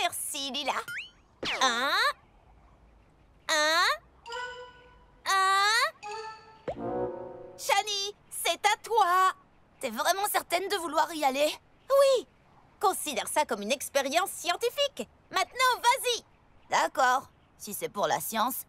Merci, Lila. Shani, c'est à toi. T'es vraiment certaine de vouloir y aller? Oui. Considère ça comme une expérience scientifique. Maintenant, vas-y. D'accord. Si c'est pour la science.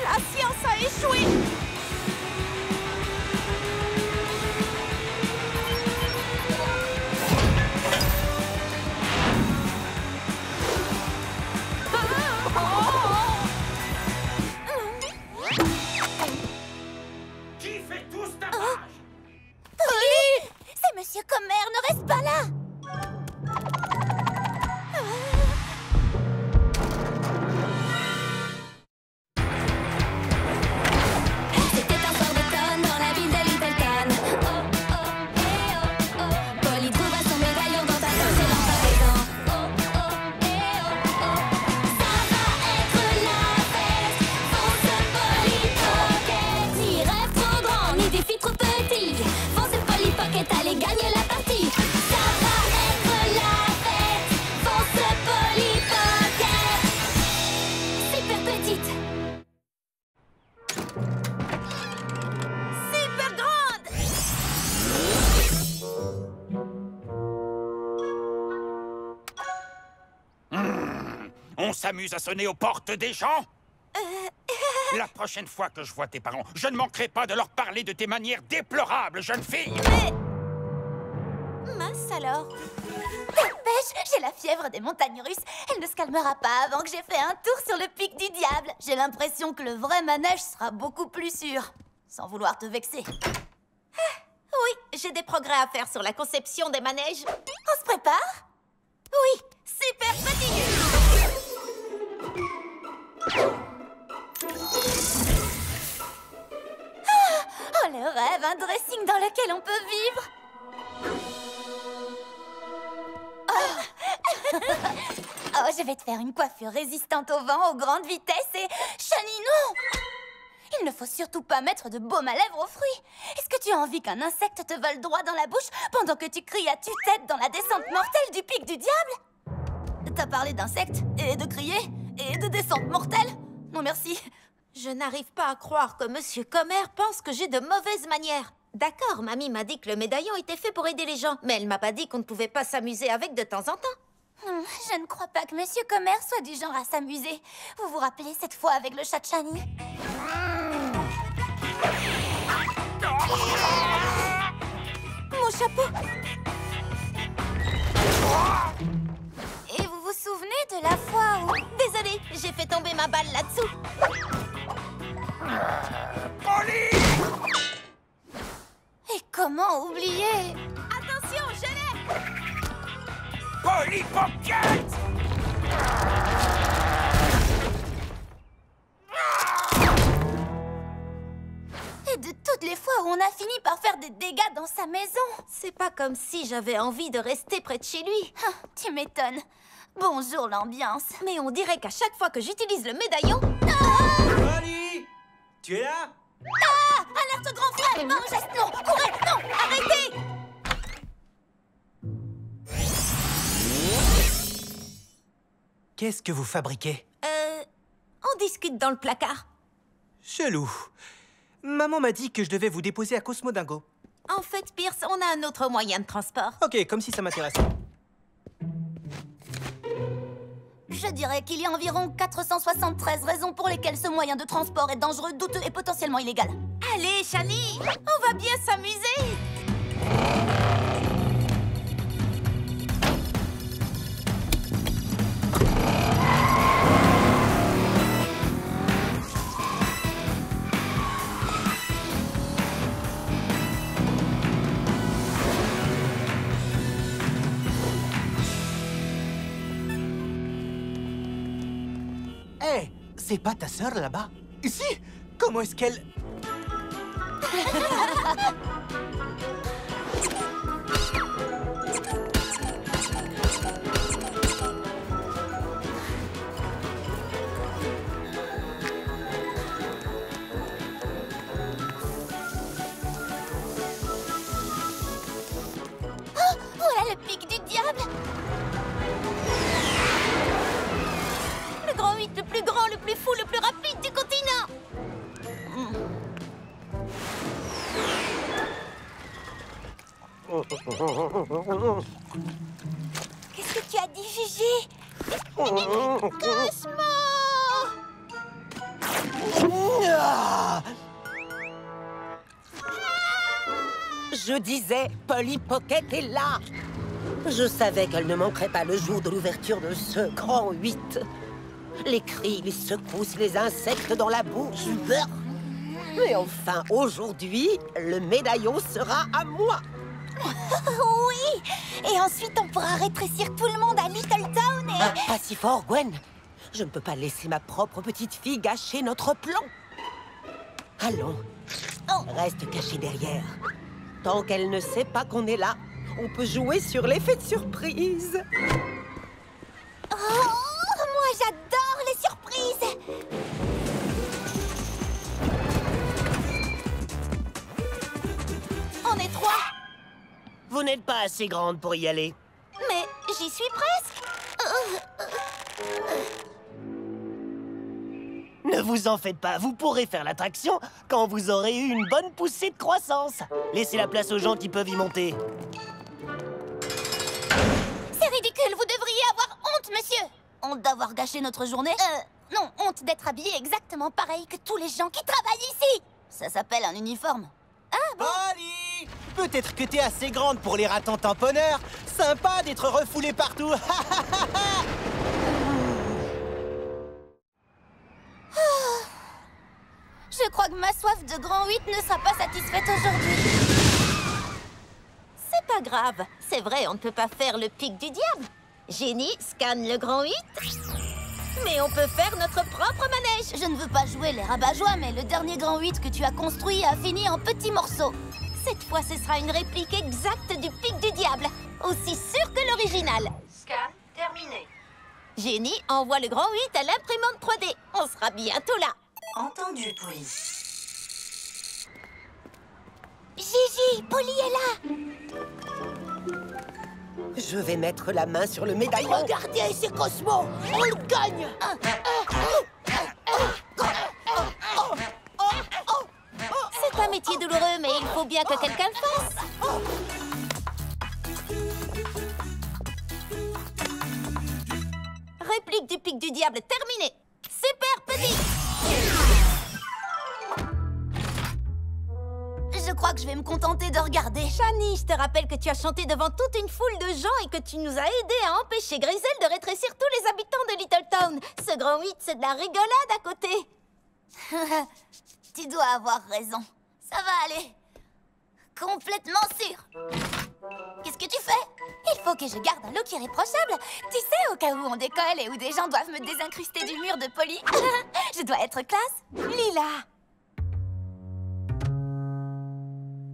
La science a échoué! Qui fait tout ce tapage? Polly! C'est Monsieur Comer, ne reste pas là! On s'amuse à sonner aux portes des gens? La prochaine fois que je vois tes parents, je ne manquerai pas de leur parler de tes manières déplorables, jeune fille! Mince alors. Dépêche, j'ai la fièvre des montagnes russes. Elle ne se calmera pas avant que j'ai fait un tour sur le pic du diable. J'ai l'impression que le vrai manège sera beaucoup plus sûr. Sans vouloir te vexer. Oui, j'ai des progrès à faire sur la conception des manèges. On se prépare? Oui, super fatigué. Oh, le rêve, un dressing dans lequel on peut vivre. Oh, je vais te faire une coiffure résistante au vent, aux grandes vitesses et... Shani, non! Il ne faut surtout pas mettre de baume à lèvres aux fruits. Est-ce que tu as envie qu'un insecte te vole droit dans la bouche pendant que tu cries à tue-tête dans la descente mortelle du pic du diable? T'as parlé d'insectes et de crier et de descente mortelle? Non merci. Je n'arrive pas à croire que Monsieur Comer pense que j'ai de mauvaises manières. D'accord, mamie m'a dit que le médaillon était fait pour aider les gens, mais elle m'a pas dit qu'on ne pouvait pas s'amuser avec de temps en temps. Je ne crois pas que Monsieur Comer soit du genre à s'amuser. Vous vous rappelez cette fois avec le chat de Shani? Mon chapeau! Et vous vous souvenez de la fois où... Désolée, j'ai fait tomber ma balle là-dessous. Polly! Et comment oublier? Attention, je l'ai! Polly Pocket! Et de toutes les fois où on a fini par faire des dégâts dans sa maison. C'est pas comme si j'avais envie de rester près de chez lui. Tu m'étonnes. Bonjour l'ambiance. Mais on dirait qu'à chaque fois que j'utilise le médaillon... Polly! Tu es là? Ah! Alerte grand frère! Non, geste, non! Courez! Non! Arrêtez! Qu'est-ce que vous fabriquez? On discute dans le placard. Chelou. Maman m'a dit que je devais vous déposer à Cosmodingo. En fait, Pierce, on a un autre moyen de transport. Ok, comme si ça m'intéressait. Je dirais qu'il y a environ 473 raisons pour lesquelles ce moyen de transport est dangereux, douteux et potentiellement illégal. Allez, Shani, on va bien s'amuser. C'est pas ta sœur là-bas? Si! Comment est-ce qu'elle... Voilà le pic du diable! Le grand 8, le plus grand, le plus fou, le plus rapide du continent! Qu'est-ce que tu as dit, Gigi? Cosmo! Je disais, Polly Pocket est là. Je savais qu'elle ne manquerait pas le jour de l'ouverture de ce grand 8. Les cris, les secousses, les insectes dans la bouche. Mais enfin, aujourd'hui, le médaillon sera à moi. Oui! Et ensuite, on pourra rétrécir tout le monde à Little Town et... Pas si fort, Gwen. Je ne peux pas laisser ma propre petite fille gâcher notre plan. Allons, reste cachée derrière. Tant qu'elle ne sait pas qu'on est là, on peut jouer sur l'effet de surprise. Oh, moi, j'adore les surprises! On est 3. Vous n'êtes pas assez grande pour y aller. Mais j'y suis presque. Ne vous en faites pas, vous pourrez faire l'attraction quand vous aurez eu une bonne poussée de croissance. Laissez la place aux gens qui peuvent y monter. C'est ridicule, vous devriez avoir honte, monsieur! Honte d'avoir gâché notre journée? Non, honte d'être habillé exactement pareil que tous les gens qui travaillent ici! Ça s'appelle un uniforme. Ah bon? Polly! Peut-être que t'es assez grande pour les ratons tamponneurs. Sympa d'être refoulée partout. Je crois que ma soif de grand 8 ne sera pas satisfaite aujourd'hui. C'est pas grave. C'est vrai, on ne peut pas faire le pic du diable. Génie, scanne le grand 8. Mais on peut faire notre propre manège. Je ne veux pas jouer les rabat-joie, mais le dernier grand 8 que tu as construit a fini en petits morceaux. Cette fois, ce sera une réplique exacte du pic du diable. Aussi sûr que l'original. Scan terminé. Génie, envoie le grand 8 à l'imprimante 3D. On sera bientôt là. Entendu, Polly. Gigi, Polly est là. Je vais mettre la main sur le médaillon. Regardez, c'est Cosmo. On le gagne. C'est un métier douloureux, mais il faut bien que quelqu'un le fasse. Réplique du pic du diable terminée. Super petit. Je crois que je vais me contenter de regarder. Shani, je te rappelle que tu as chanté devant toute une foule de gens et que tu nous as aidés à empêcher Grisel de rétrécir tous les habitants de Little Town. Ce grand 8, c'est de la rigolade à côté. Tu dois avoir raison. Ça va aller. Complètement sûr. Qu'est-ce que tu fais? Il faut que je garde un look irréprochable. Tu sais, au cas où on décolle et où des gens doivent me désincruster du mur de Polly. Je dois être classe. Lila.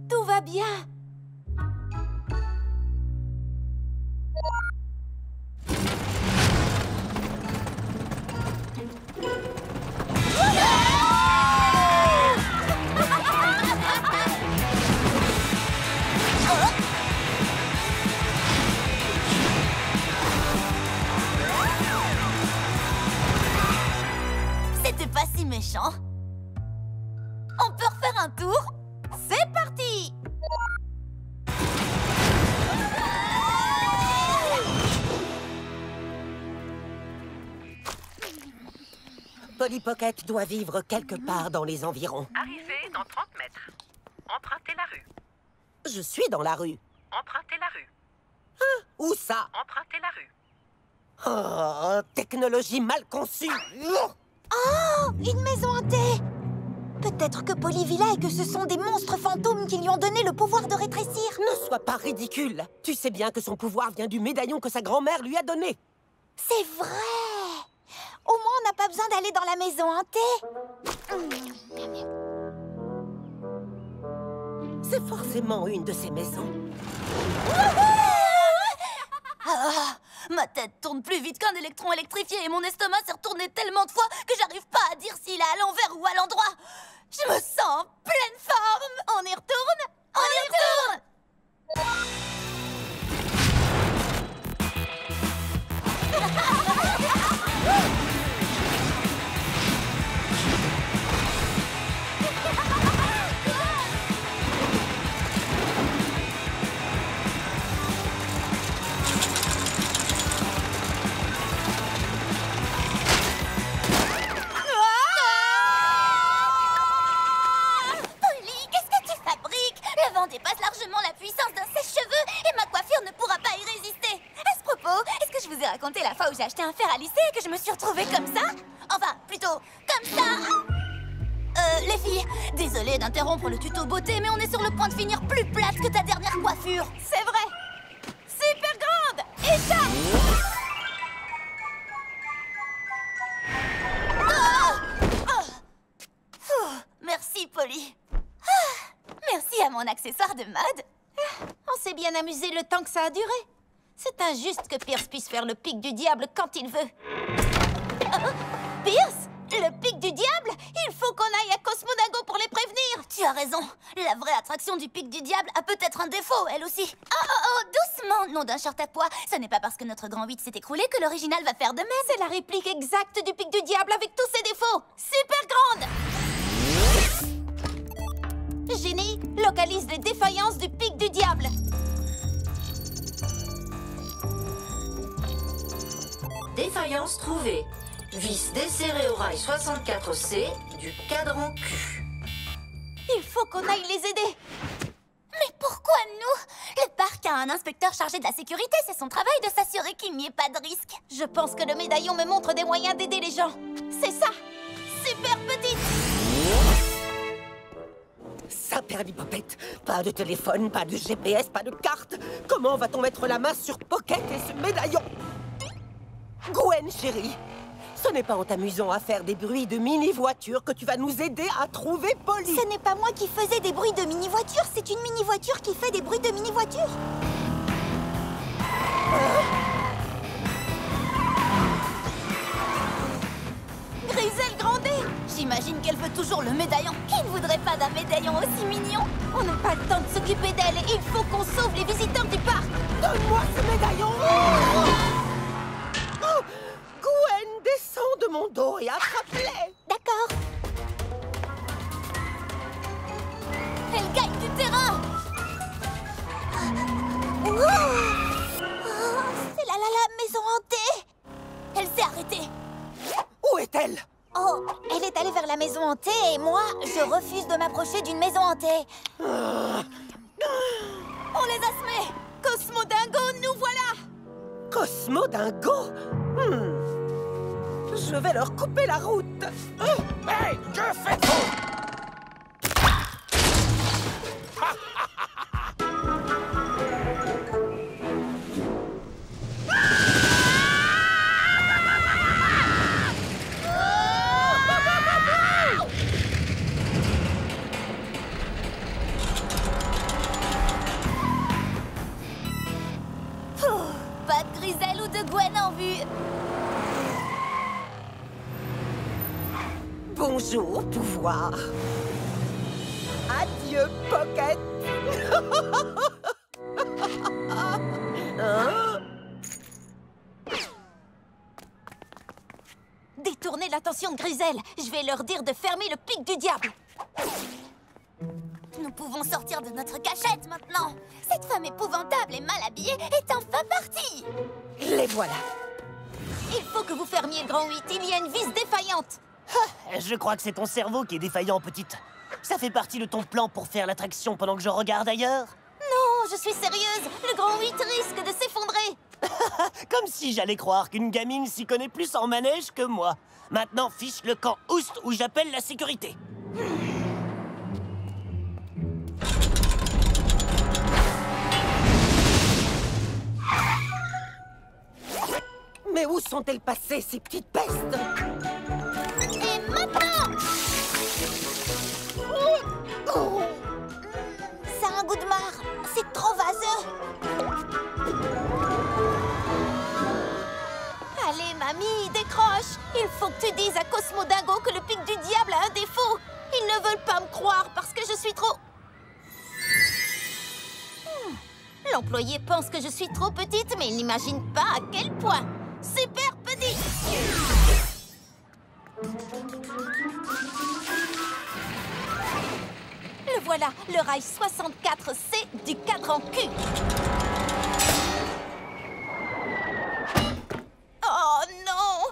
Tout va bien. C'était pas si méchant. On peut refaire un tour? C'est parti! Polly Pocket doit vivre quelque part dans les environs. Arrivez dans 30 mètres. Empruntez la rue. Je suis dans la rue. Empruntez la rue. Où ça? Empruntez la rue. Oh, technologie mal conçue. Oh, une maison hantée! Peut-être que Polly vit là et que ce sont des monstres fantômes qui lui ont donné le pouvoir de rétrécir. Ne sois pas ridicule. Tu sais bien que son pouvoir vient du médaillon que sa grand-mère lui a donné. C'est vrai! Au moins, on n'a pas besoin d'aller dans la maison hantée. C'est forcément une de ces maisons. Ah, ma tête tourne plus vite qu'un électron électrifié et mon estomac s'est retourné tellement de fois que j'arrive pas à dire s'il est à l'envers ou à l'endroit. Je me sens en pleine forme. On y retourne? On y retourne! Dépasse largement la puissance d'un sèche-cheveux et ma coiffure ne pourra pas y résister. À ce propos, est-ce que je vous ai raconté la fois où j'ai acheté un fer à lisser et que je me suis retrouvée comme ça? Enfin, plutôt, comme ça. Les filles, désolée d'interrompre le tuto beauté, mais on est sur le point de finir plus plate que ta dernière coiffure. C'est vrai. Super grande. Échappe. Merci, Polly. Merci à mon accessoire de mode. On s'est bien amusé le temps que ça a duré. C'est injuste que Pierce puisse faire le pic du diable quand il veut. Pierce? Le pic du diable? Il faut qu'on aille à Cosmodago pour les prévenir. Tu as raison. La vraie attraction du pic du diable a peut-être un défaut, elle aussi. Oh, doucement, nom d'un short à pois. Ce n'est pas parce que notre grand 8 s'est écroulé que l'original va faire de même. C'est la réplique exacte du pic du diable avec tous ses défauts. Super grande. Génie, localise les défaillances du pic du diable. Défaillance trouvée. Vis desserré au rail 64C du cadran Q. Il faut qu'on aille les aider. Mais pourquoi nous? Le parc a un inspecteur chargé de la sécurité. C'est son travail de s'assurer qu'il n'y ait pas de risque. Je pense que le médaillon me montre des moyens d'aider les gens. C'est ça. Super petite. Ça, Perlipopette. Pas de téléphone, pas de GPS, pas de carte. Comment va-t-on mettre la main sur Pocket et ce médaillon? Gwen, chérie, ce n'est pas en t'amusant à faire des bruits de mini-voiture que tu vas nous aider à trouver Polly. Ce n'est pas moi qui faisais des bruits de mini-voiture, c'est une mini-voiture qui fait des bruits de mini-voiture. Griselle Grandet! J'imagine qu'elle veut toujours le médaillon. Qui ne voudrait pas d'un médaillon aussi mignon? On n'a pas le temps de s'occuper d'elle. Il faut qu'on sauve les visiteurs du parc. Donne-moi ce médaillon. Oh, Gwen, descends de mon dos et attrape-les. D'accord. Elle gagne du terrain. C'est la maison hantée. Elle s'est arrêtée. Où est-elle? Oh, elle est allée vers la maison hantée et moi, je refuse de m'approcher d'une maison hantée. On les a semés. Cosmodingo, nous voilà. Cosmodingo? Je vais leur couper la route. Hey, que faites-vous? Pas de Griselle ou de Gwen en vue. Bonjour, pouvoir. Adieu, Pocket. Hein? Détournez l'attention de Griselle. Je vais leur dire de fermer le pic du diable. Nous pouvons sortir de notre cachette maintenant. Cette femme épouvantable et mal habillée est enfin partie. Les voilà. Il faut que vous fermiez le grand 8. Il y a une vis défaillante. Je crois que c'est ton cerveau qui est défaillant, petite. Ça fait partie de ton plan pour faire l'attraction pendant que je regarde ailleurs? Non, je suis sérieuse. Le grand 8 risque de s'effondrer. Comme si j'allais croire qu'une gamine s'y connaît plus en manège que moi. Maintenant, fiche le camp Oust où j'appelle la sécurité. Mais où sont-elles passées, ces petites pestes? Et maintenant! Ça a un goût de marre. C'est trop vaseux. Allez, mamie, décroche. Il faut que tu dises à Cosmo Dingo que le pic du diable a un défaut. Ils ne veulent pas me croire parce que je suis trop... L'employé pense que je suis trop petite, mais il n'imagine pas à quel point. Super petit! Le voilà, le rail 64C du cadran Q. Oh non!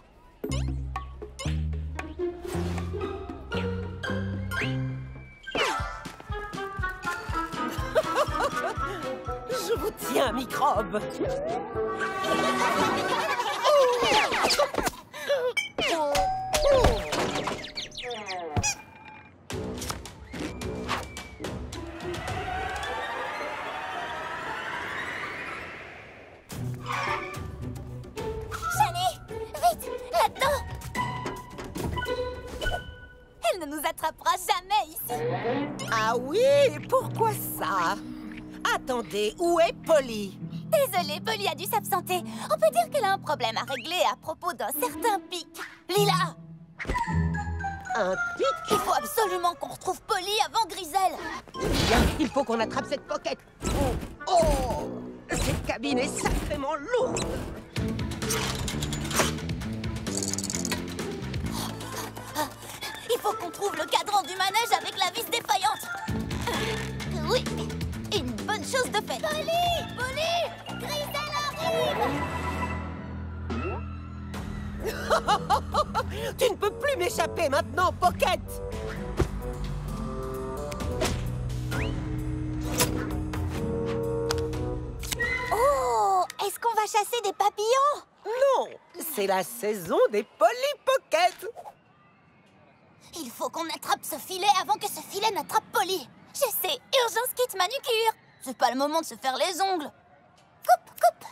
Je vous tiens, microbe. Shani, vite, là-dedans! Elle ne nous attrapera jamais ici. Ah oui, pourquoi ça? Attendez, où est Polly? Désolée, Polly a dû s'absenter. On peut dire qu'elle a un problème à régler à propos d'un certain pic. Lila, Un pic? il faut absolument qu'on retrouve Polly avant Griselle. Bien, il faut qu'on attrape cette pocket. Oh, cette cabine est sacrément lourde. Il faut qu'on trouve le cadran du manège avec la vis défaillante. Oui, une bonne chose de faite. Polly! Polly! Griselle arrive! Tu ne peux plus m'échapper maintenant, Pocket. Oh! Est-ce qu'on va chasser des papillons? Non, c'est la saison des Polly Pocket. Il faut qu'on attrape ce filet avant que ce filet n'attrape Polly. Je sais, urgence kit manucure. C'est pas le moment de se faire les ongles. Coupe, coupe.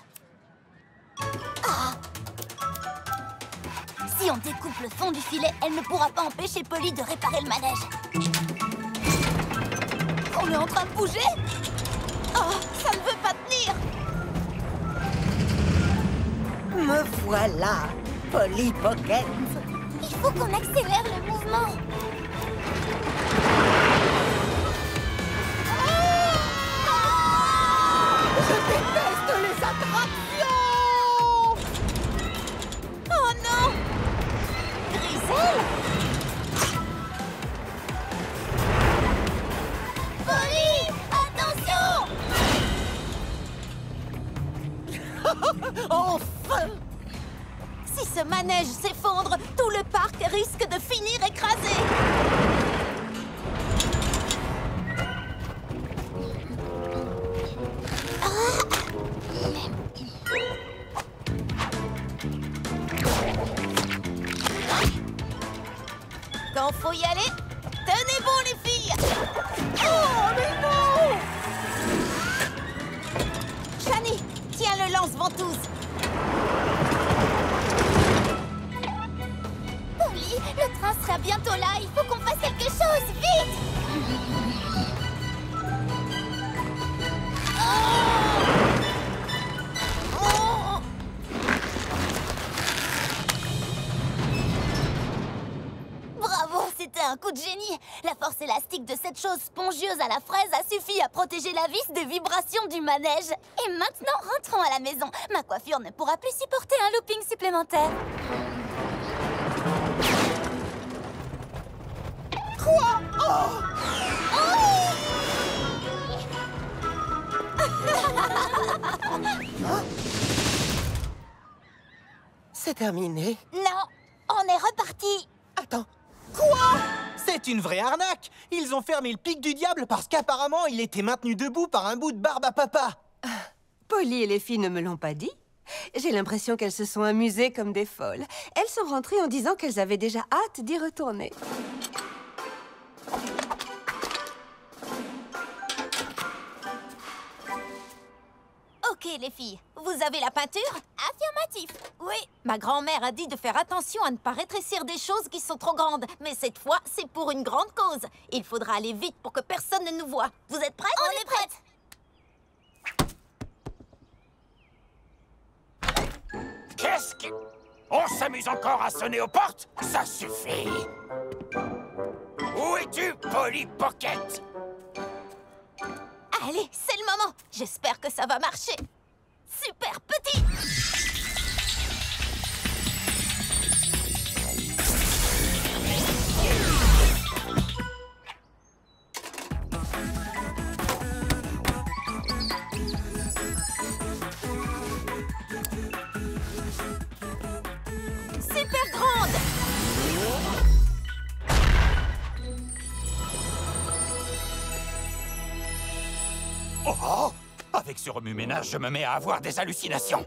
Ah. Si on découpe le fond du filet, elle ne pourra pas empêcher Polly de réparer le manège. On est en train de bouger? Oh, ça ne veut pas tenir. Me voilà, Polly Pocket. Il faut qu'on accélère le mouvement. Je déteste les attractions. Oh non! Griselle? Polly! Attention! Enfin! Si ce manège s'effondre, tout le parc risque de finir écrasé. Quand faut y aller, tenez bon les filles. Oh mais non! Shani, tiens le lance-ventouse. Polly, le train sera bientôt là. Il faut qu'on fasse quelque chose, vite! Oh! Oh! Bravo, c'était un coup de génie. La force élastique de cette chose spongieuse à la fraise a suffi à protéger la vis des vibrations du manège. Et maintenant, rentrons à la maison. Ma coiffure ne pourra plus supporter un looping supplémentaire. Quoi? Oh! C'est terminé. Non, on est reparti. Attends. Quoi? C'est une vraie arnaque! Ils ont fermé le pic du diable parce qu'apparemment il était maintenu debout par un bout de barbe à papa. Polly et les filles ne me l'ont pas dit. J'ai l'impression qu'elles se sont amusées comme des folles. Elles sont rentrées en disant qu'elles avaient déjà hâte d'y retourner. Ok les filles, vous avez la peinture? Affirmatif. Oui. Ma grand-mère a dit de faire attention à ne pas rétrécir des choses qui sont trop grandes. Mais cette fois, c'est pour une grande cause. Il faudra aller vite pour que personne ne nous voie. Vous êtes prêts? On est prête. Qu'est-ce que... On s'amuse encore à sonner aux portes? Ça suffit. Où es-tu, Polly Pocket? Allez, c'est le moment. J'espère que ça va marcher. Super petit. Super grande. Oh! Avec ce remue-ménage, je me mets à avoir des hallucinations.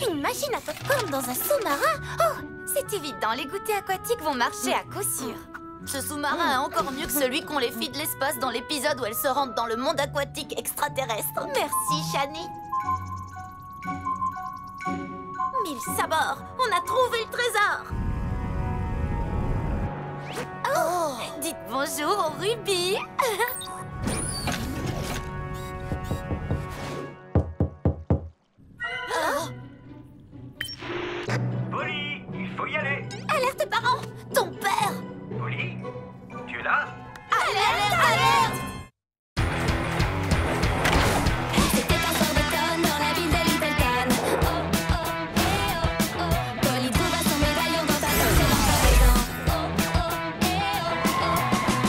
Une machine à popcorn dans un sous-marin? Oh, c'est évident, les goûters aquatiques vont marcher à coup sûr. Ce sous-marin est encore mieux que celui qu'on les fit de l'espace dans l'épisode où elle se rentre dans le monde aquatique extraterrestre. Merci, Shani. 1000 sabords. On a trouvé le trésor. Oh, dites bonjour au Ruby. Polly, il faut y aller. Alerte, parents! Ton père! Polly, tu es là? Alerte, alerte! C'était un soir d'automne dans la ville de Littleton. Oh, oh, eh, oh, oh. Polly trouva son médaillon dans ta poche et dans ta maison. Oh, oh, eh, oh, oh.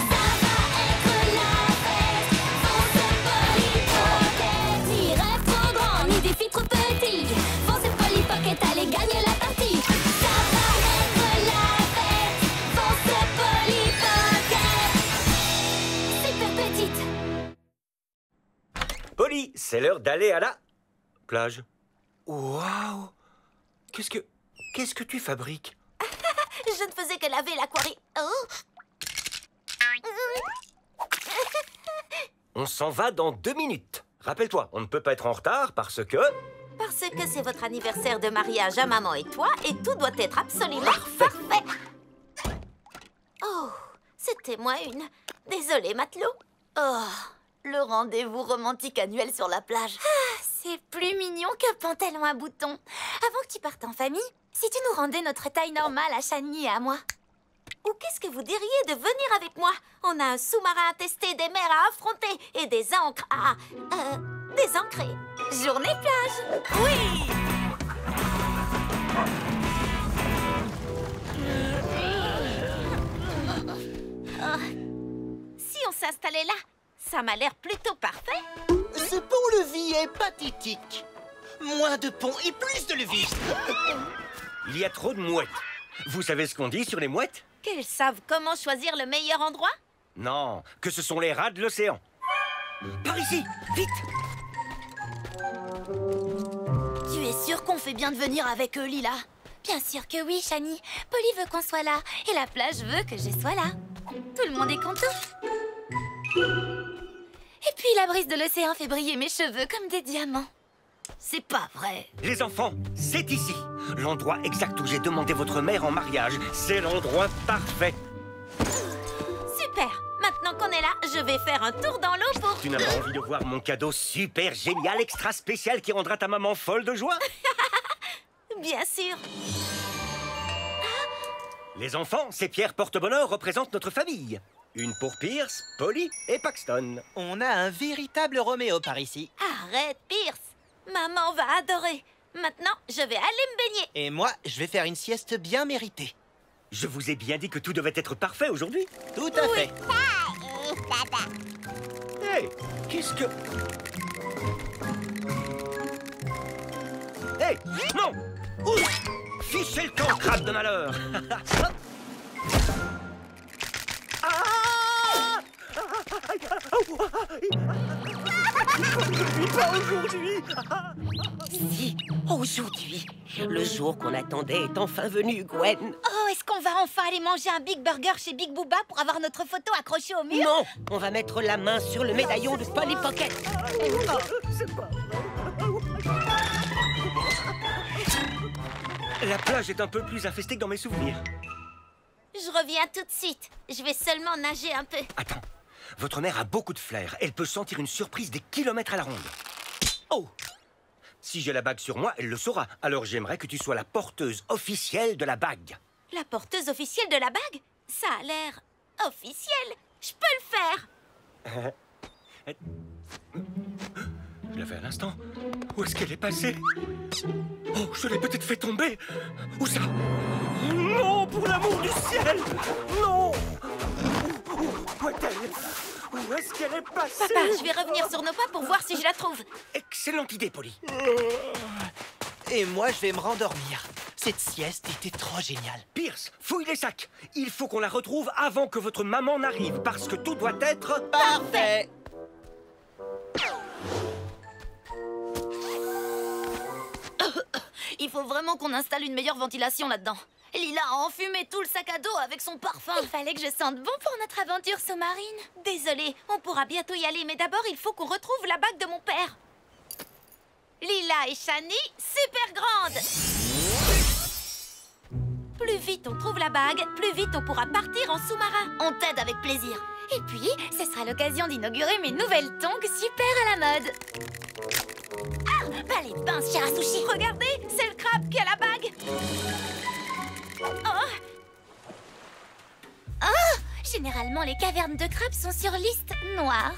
Ça va être la fête. Fonce Polly Pocket. Ni rêve trop grand, ni défi trop petit. Fonce Polly Pocket, allez gagner la partie. Ça va être la fête. Fonce Polly Pocket. Super petite. Polly, c'est l'heure d'aller à la plage. Waouh! Qu'est-ce que tu fabriques? Je ne faisais que laver l'aquarium. Oh. On s'en va dans 2 minutes. Rappelle-toi, on ne peut pas être en retard parce que... Parce que c'est votre anniversaire de mariage à maman et toi, et tout doit être absolument parfait. Oh, c'était moi une. Désolée, matelot. Oh, le rendez-vous romantique annuel sur la plage. Ah, c'est plus mignon qu'un pantalon à boutons. Avant que tu partes en famille, si tu nous rendais notre taille normale à Shani et à moi. Ou qu'est-ce que vous diriez de venir avec moi? On a un sous-marin à tester, des mers à affronter et des ancres à... désancrer. Journée plage. Oui! Si on s'installait là, ça m'a l'air plutôt parfait. Ce pont-levis est pathétique. Moins de pont et plus de levis. Il y a trop de mouettes. Vous savez ce qu'on dit sur les mouettes? Qu'elles savent comment choisir le meilleur endroit? Non, que ce sont les rats de l'océan. Par ici, vite! Tu es sûre qu'on fait bien de venir avec eux, Lila? Bien sûr que oui, Shani. Polly veut qu'on soit là, et la plage veut que je sois là. Tout le monde est content. Et puis la brise de l'océan fait briller mes cheveux comme des diamants. C'est pas vrai. Les enfants, c'est ici. L'endroit exact où j'ai demandé votre mère en mariage. C'est l'endroit parfait. Super. Maintenant qu'on est là, je vais faire un tour dans l'eau pour... Tu n'as pas envie de voir mon cadeau super génial, extra spécial qui rendra ta maman folle de joie? Bien sûr. Les enfants, ces pierres porte-bonheur représentent notre famille. Une pour Pierce, Polly et Paxton. On a un véritable Roméo par ici. Arrête, Pierce. Maman va adorer. Maintenant, je vais aller me baigner. Et moi, je vais faire une sieste bien méritée. Je vous ai bien dit que tout devait être parfait aujourd'hui. Tout à fait. Hey, qu'est-ce que... Hey, non! Ouf! Fichez le camp, crabe de malheur! Ah! Pas aujourd'hui! Si, aujourd'hui, le jour qu'on attendait est enfin venu, Gwen. Oh, est-ce qu'on va enfin aller manger un Big Burger chez Big Booba pour avoir notre photo accrochée au mur? Non, on va mettre la main sur le médaillon de Polly Pocket. C'est pas... La plage est un peu plus infestée que dans mes souvenirs. Je reviens tout de suite. Je vais seulement nager un peu. Attends, votre mère a beaucoup de flair. Elle peut sentir une surprise des kilomètres à la ronde. Oh! Si j'ai la bague sur moi, elle le saura. Alors j'aimerais que tu sois la porteuse officielle de la bague. La porteuse officielle de la bague? Ça a l'air officiel. Je peux le faire. Je l'avais à l'instant. Où est-ce qu'elle est passée? Oh, je l'ai peut-être fait tomber. Où ça? Non, pour l'amour du ciel! Non! Où est-elle? Où est-ce qu'elle est passée? Papa, je vais revenir sur nos pas pour voir si je la trouve. Excellente idée, Polly. Et moi, je vais me rendormir. Cette sieste était trop géniale. Pierce, fouille les sacs. Il faut qu'on la retrouve avant que votre maman n'arrive, parce que tout doit être... Parfait. Il faut vraiment qu'on installe une meilleure ventilation là-dedans. Lila a enfumé tout le sac à dos avec son parfum. Il fallait que je sente bon pour notre aventure sous-marine. Désolée, on pourra bientôt y aller, mais d'abord, il faut qu'on retrouve la bague de mon père. Lila et Shani, super grande. Plus vite on trouve la bague, plus vite on pourra partir en sous-marin. On t'aide avec plaisir. Et puis, ce sera l'occasion d'inaugurer mes nouvelles tongs super à la mode. Ah, pas les pinces, Shirasushi. Regardez, c'est le crabe qui a la bague. Oh. Oh, généralement, les cavernes de crabes sont sur liste noire.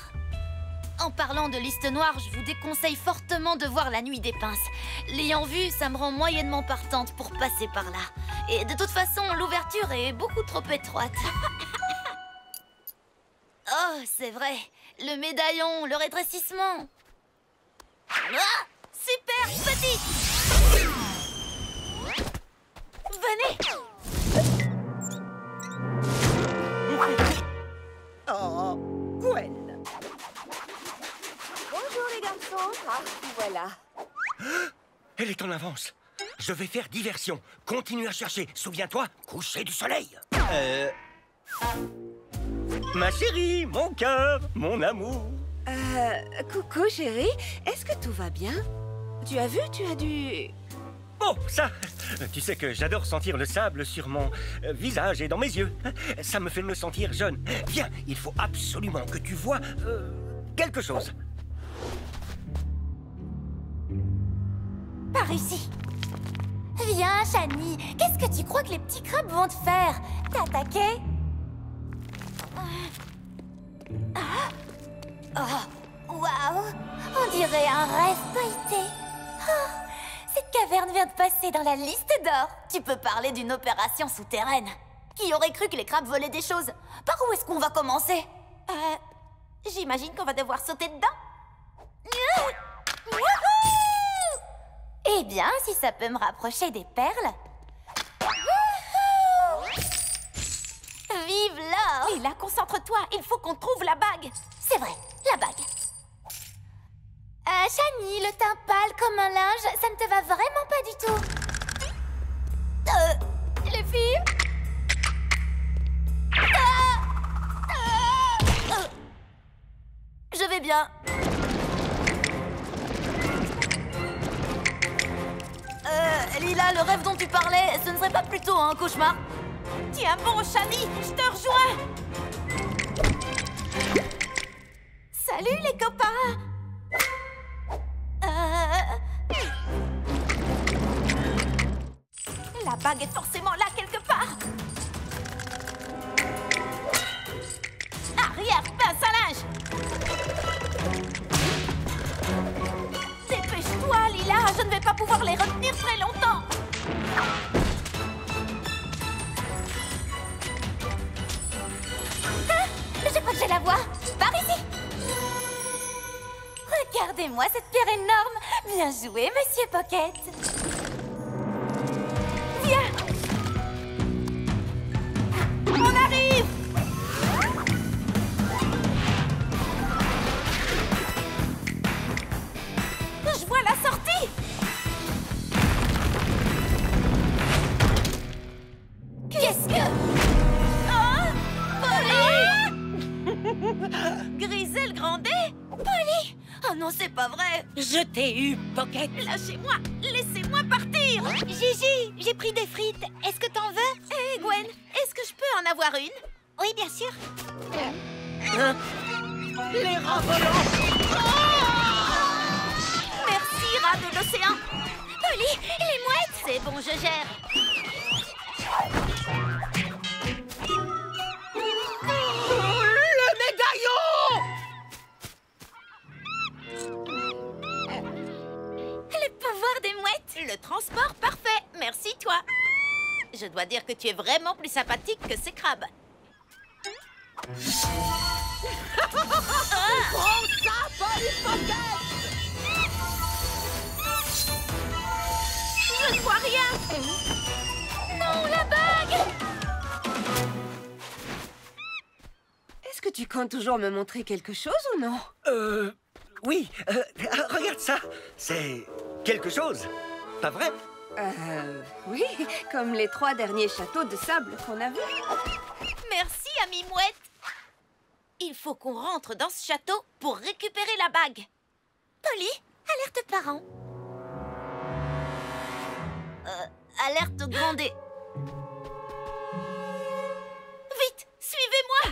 En parlant de liste noire, je vous déconseille fortement de voir La Nuit des Pinces. L'ayant vu, ça me rend moyennement partante pour passer par là. Et de toute façon, l'ouverture est beaucoup trop étroite. Oh, c'est vrai. Le médaillon, le rétrécissement. Ah, Super petite. Venez. Oh, Gwen. Bonjour les garçons. Ah, voilà. Elle est en avance. Je vais faire diversion. Continue à chercher. Souviens-toi, coucher du soleil. Ma chérie, mon cœur, mon amour. Coucou chérie, est-ce que tout va bien? Tu as vu, tu as dû... Oh, ça! Tu sais que j'adore sentir le sable sur mon visage et dans mes yeux. Ça me fait me sentir jeune. Viens, il faut absolument que tu vois quelque chose. Par ici. Viens, Shani. Qu'est-ce que tu crois que les petits crabes vont te faire? T'attaquer? Oh, waouh! On dirait un rêve feuilleté. Oh, cette caverne vient de passer dans la liste d'or. Tu peux parler d'une opération souterraine. Qui aurait cru que les crabes volaient des choses? Par où est-ce qu'on va commencer? J'imagine qu'on va devoir sauter dedans. Eh bien, si ça peut me rapprocher des perles. Vive l'or! Lila, concentre-toi, il faut qu'on trouve la bague. C'est vrai, la bague. Shani, le teint pâle comme un linge, ça ne te va vraiment pas du tout. Les filles? Je vais bien. Lila, le rêve dont tu parlais, ce ne serait pas plutôt un cauchemar? Tiens bon, Shani, je te rejoins. Salut les copains. La bague est forcément là quelque part. Arrière, pince à linge. Dépêche-toi, Lila, je ne vais pas pouvoir les retenir très longtemps. la voie. Par ici. Regardez-moi cette pierre énorme. Bien joué, Monsieur Pocket. Viens. On arrive. Je vois la sortie. Qu'est-ce que... Oh, Polly. Grisel Grandet? Polly. Oh non, c'est pas vrai. Je t'ai eu, Pocket. Lâchez-moi. Laissez-moi partir. Gigi, j'ai pris des frites. Est-ce que t'en veux? Hé, Gwen, est-ce que je peux en avoir une? Oui, bien sûr. Hein? Les rats volants. Merci, rat de l'océan. Polly, les mouettes. C'est bon, je gère. Le médaillon! Le pouvoir des mouettes. Le transport parfait. Merci, toi. Je dois dire que tu es vraiment plus sympathique que ces crabes. Prends ça, Polly Pocket! Je ne vois rien. Non, la bague. Est-ce que tu comptes toujours me montrer quelque chose ou non? Oui, regarde ça. C'est quelque chose, pas vrai? Oui, comme les 3 derniers châteaux de sable qu'on a vus. Merci, amie mouette. Il faut qu'on rentre dans ce château pour récupérer la bague. Polly, alerte parents. Alerte Grandet. Vite, suivez-moi.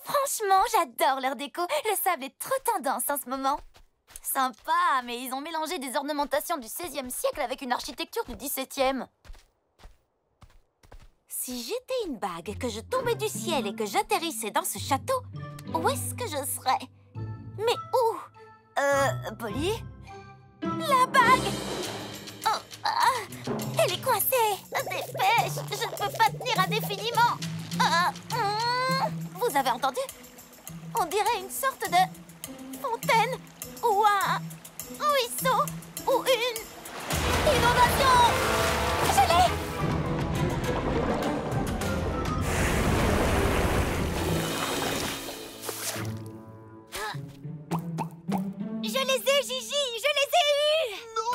Franchement, j'adore leur déco. Le sable est trop tendance en ce moment. Sympa, mais ils ont mélangé des ornementations du XVIe siècle avec une architecture du XVIIe. Si j'étais une bague, que je tombais du ciel et que j'atterrissais dans ce château, où est-ce que je serais? Mais où? Polly? La bague! Oh, elle est coincée! Dépêche! Je ne peux pas tenir indéfiniment! Vous avez entendu? On dirait une sorte de fontaine ou un ruisseau ou une inondation. Je l'ai! Je les ai, Gigi! Je les ai eus! Non,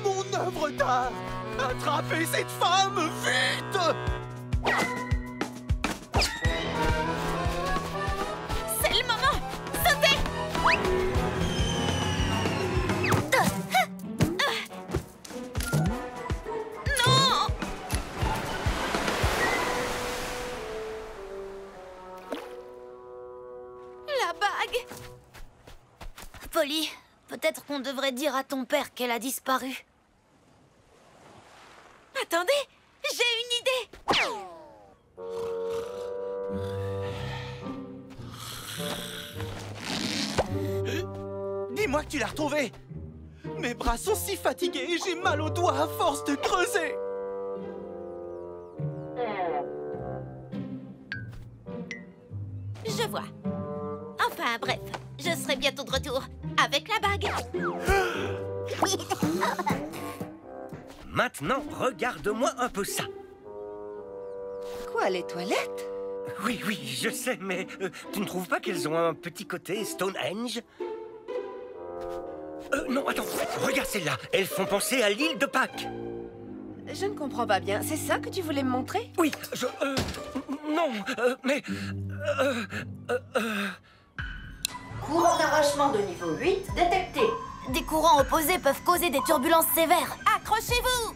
mon œuvre d'art! Attrapez cette femme, vite! C'est le moment! Sautez! Non! La bague! Polly, peut-être qu'on devrait dire à ton père qu'elle a disparu. Attendez! J'ai une idée! Dis-moi que tu l'as retrouvée! Mes bras sont si fatigués et j'ai mal aux doigts à force de creuser! Je vois. Enfin, bref, je serai bientôt de retour avec la bague. Maintenant, regarde-moi un peu ça. Quoi, les toilettes? Oui, oui, je sais, mais tu ne trouves pas qu'elles ont un petit côté Stonehenge? Non, attends, regarde celles-là. Elles font penser à l'île de Pâques. Je ne comprends pas bien. C'est ça que tu voulais me montrer? Oui, non, mais... Courant d'arrachement de niveau 8 détecté. Des courants opposés peuvent causer des turbulences sévères. Accrochez-vous!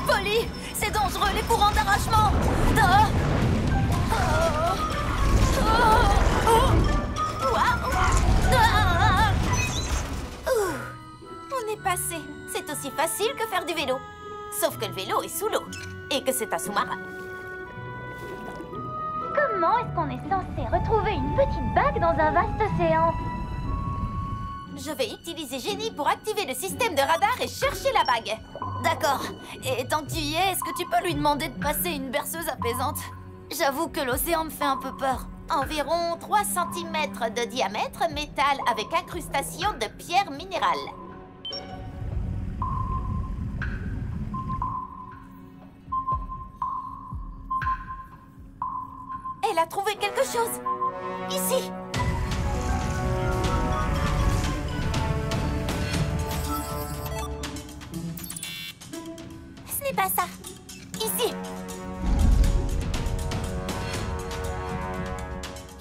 Polly, c'est dangereux, les courants d'arrachement. On est passé. C'est aussi facile que faire du vélo. Sauf que le vélo est sous l'eau. Et que c'est un sous-marin. Comment est-ce qu'on est censé retrouver une petite bague dans un vaste océan? Je vais utiliser Génie pour activer le système de radar et chercher la bague. D'accord. Et tant que tu y es, est-ce que tu peux lui demander de passer une berceuse apaisante? J'avoue que l'océan me fait un peu peur. Environ 3 cm de diamètre, métal avec incrustation de pierre minérale. Elle a trouvé quelque chose. Ici. Ce n'est pas ça. Ici.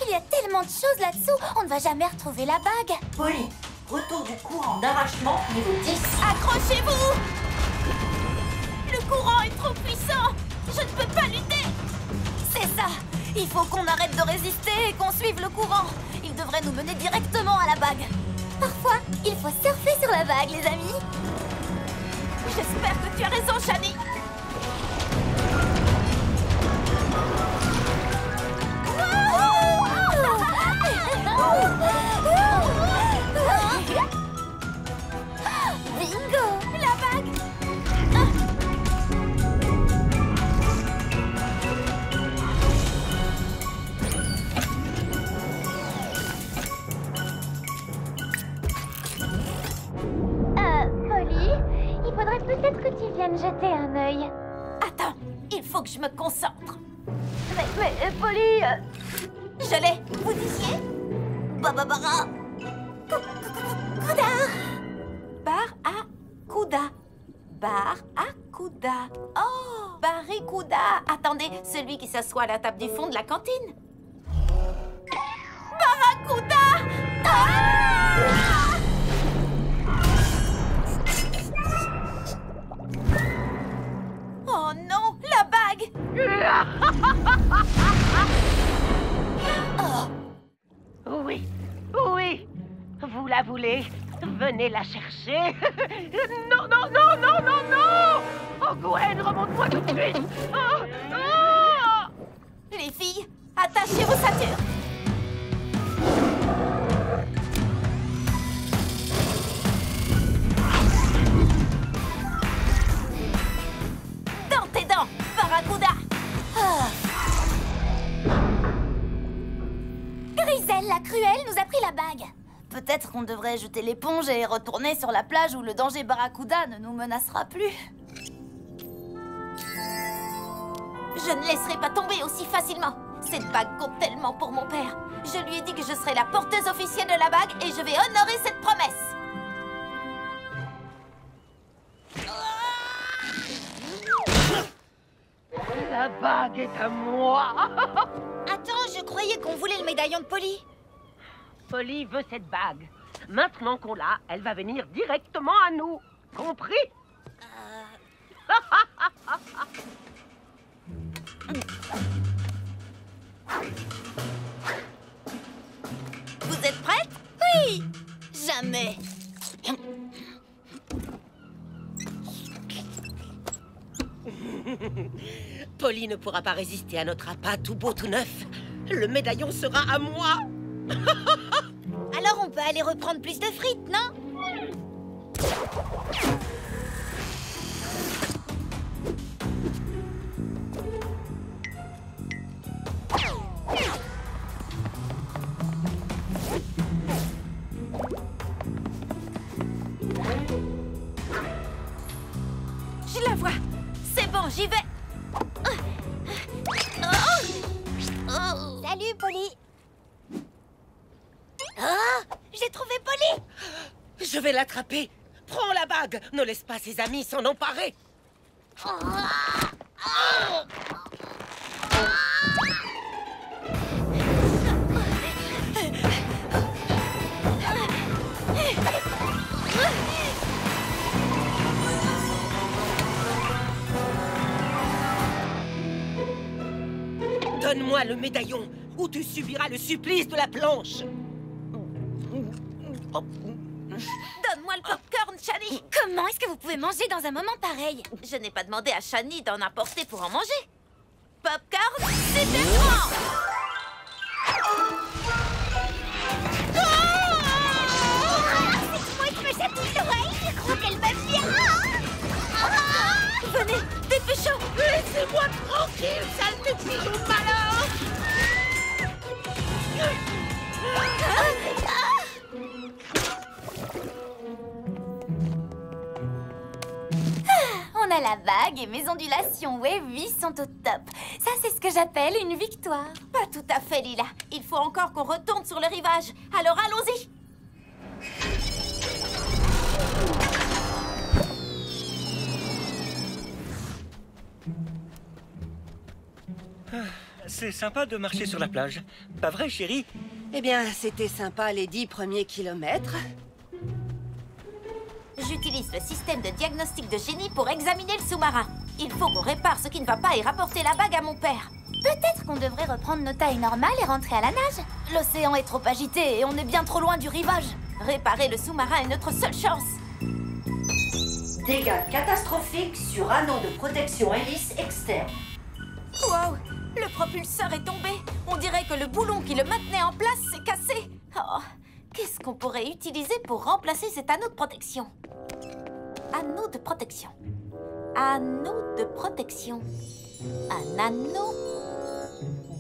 Il y a tellement de choses là-dessous, on ne va jamais retrouver la bague. Polly, retour du courant d'arrachement niveau 10. Accrochez-vous! Le courant est trop puissant. Je ne peux pas lutter. C'est ça. Il faut qu'on arrête de résister et qu'on suive le courant. Il devrait nous mener directement à la bague. Parfois, il faut surfer sur la vague, les amis. J'espère que tu as raison, Shani. Bingo! La bague! Polly, il faudrait peut-être que tu viennes jeter un œil. Attends, il faut que je me concentre. Mais Polly... Je l'ai. Vous disiez? Bababara! Barracuda. Barracuda. Oh, Barracuda. Attendez, celui qui s'assoit à la table du fond de la cantine. Barracuda! Ah! Oh non, la bague! Oui, oui. Vous la voulez? Venez la chercher. Non, non, non, non, non, non. Oh, Gwen, remonte-moi tout de suite. Oh, oh. Les filles, attachez vos ceintures. Dans tes dents, Barracuda. Griselle la cruelle nous a pris la bague. Peut-être qu'on devrait jeter l'éponge et retourner sur la plage où le danger Barracuda ne nous menacera plus. Je ne laisserai pas tomber aussi facilement. Cette bague compte tellement pour mon père. Je lui ai dit que je serai la porteuse officielle de la bague et je vais honorer cette promesse. La bague est à moi. Attends, je croyais qu'on voulait le médaillon de Polly. Polly veut cette bague. Maintenant qu'on l'a, elle va venir directement à nous. Compris? Vous êtes prête? Oui! Jamais! Polly ne pourra pas résister à notre appât tout beau tout neuf. Le médaillon sera à moi. Alors on peut aller reprendre plus de frites, non? Je la vois. C'est bon, j'y vais. Salut, Polly. J'ai trouvé Polly. Je vais l'attraper. Prends la bague. Ne laisse pas ses amis s'en emparer. Donne-moi le médaillon, ou tu subiras le supplice de la planche. Donne-moi le popcorn, Shani. Comment est-ce que vous pouvez manger dans un moment pareil? Je n'ai pas demandé à Shani d'en apporter pour en manger. Popcorn, c'est écran. Mais la bague et mes ondulations wavy sont au top. Ça, c'est ce que j'appelle une victoire. Pas tout à fait, Lila. Il faut encore qu'on retourne sur le rivage. Alors allons-y. C'est sympa de marcher sur la plage. Pas vrai, chérie? Eh bien, c'était sympa les 10 premiers kilomètres. J'utilise le système de diagnostic de génie pour examiner le sous-marin. Il faut qu'on répare ce qui ne va pas et rapporter la bague à mon père. Peut-être qu'on devrait reprendre nos tailles normales et rentrer à la nage. L'océan est trop agité et on est bien trop loin du rivage. Réparer le sous-marin est notre seule chance. Dégâts catastrophiques sur anneau de protection hélice externe. Wow, le propulseur est tombé. On dirait que le boulon qui le maintenait en place s'est cassé. Oh, qu'est-ce qu'on pourrait utiliser pour remplacer cet anneau de protection? Anneau de protection. Anneau de protection. Un anneau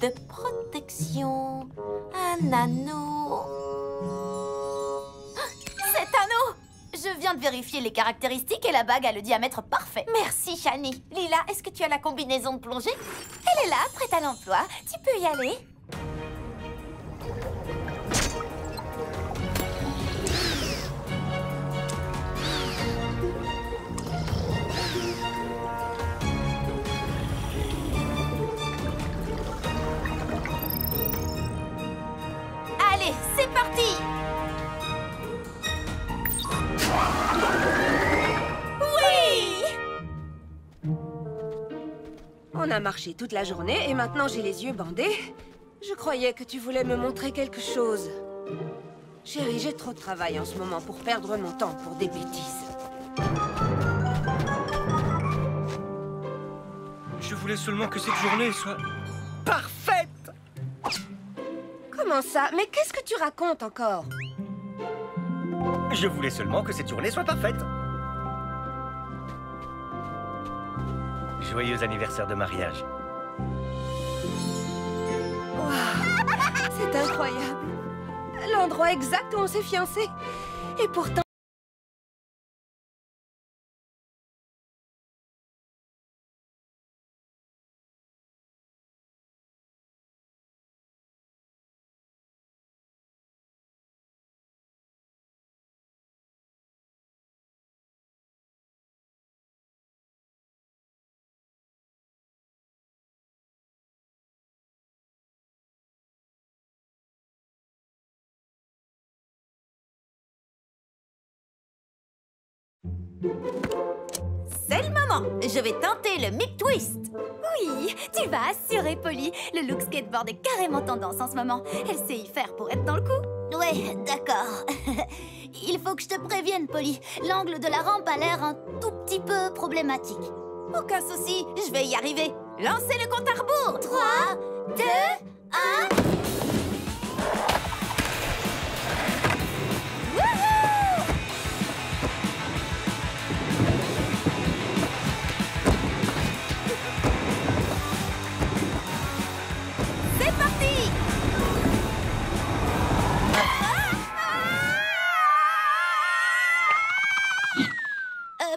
de protection. Un anneau. Cet anneau! Je viens de vérifier les caractéristiques et la bague a le diamètre parfait. Merci, Shani. Lila, est-ce que tu as la combinaison de plongée? Elle est là, prête à l'emploi. Tu peux y aller. Allez, c'est parti! On a marché toute la journée et maintenant j'ai les yeux bandés. Je croyais que tu voulais me montrer quelque chose. Chérie, j'ai trop de travail en ce moment pour perdre mon temps pour des bêtises. Je voulais seulement que cette journée soit parfaite. Comment ça? Mais qu'est-ce que tu racontes encore? Je voulais seulement que cette journée soit parfaite. Joyeux anniversaire de mariage. Wow, c'est incroyable. L'endroit exact où on s'est fiancés. Et pourtant... C'est le moment. Je vais tenter le Mick Twist. Oui, tu vas assurer, Polly. Le look skateboard est carrément tendance en ce moment. Elle sait y faire pour être dans le coup. Ouais, d'accord. Il faut que je te prévienne, Polly. L'angle de la rampe a l'air un tout petit peu problématique. Aucun souci, je vais y arriver. Lancez le compte à rebours. 3, 2, 1...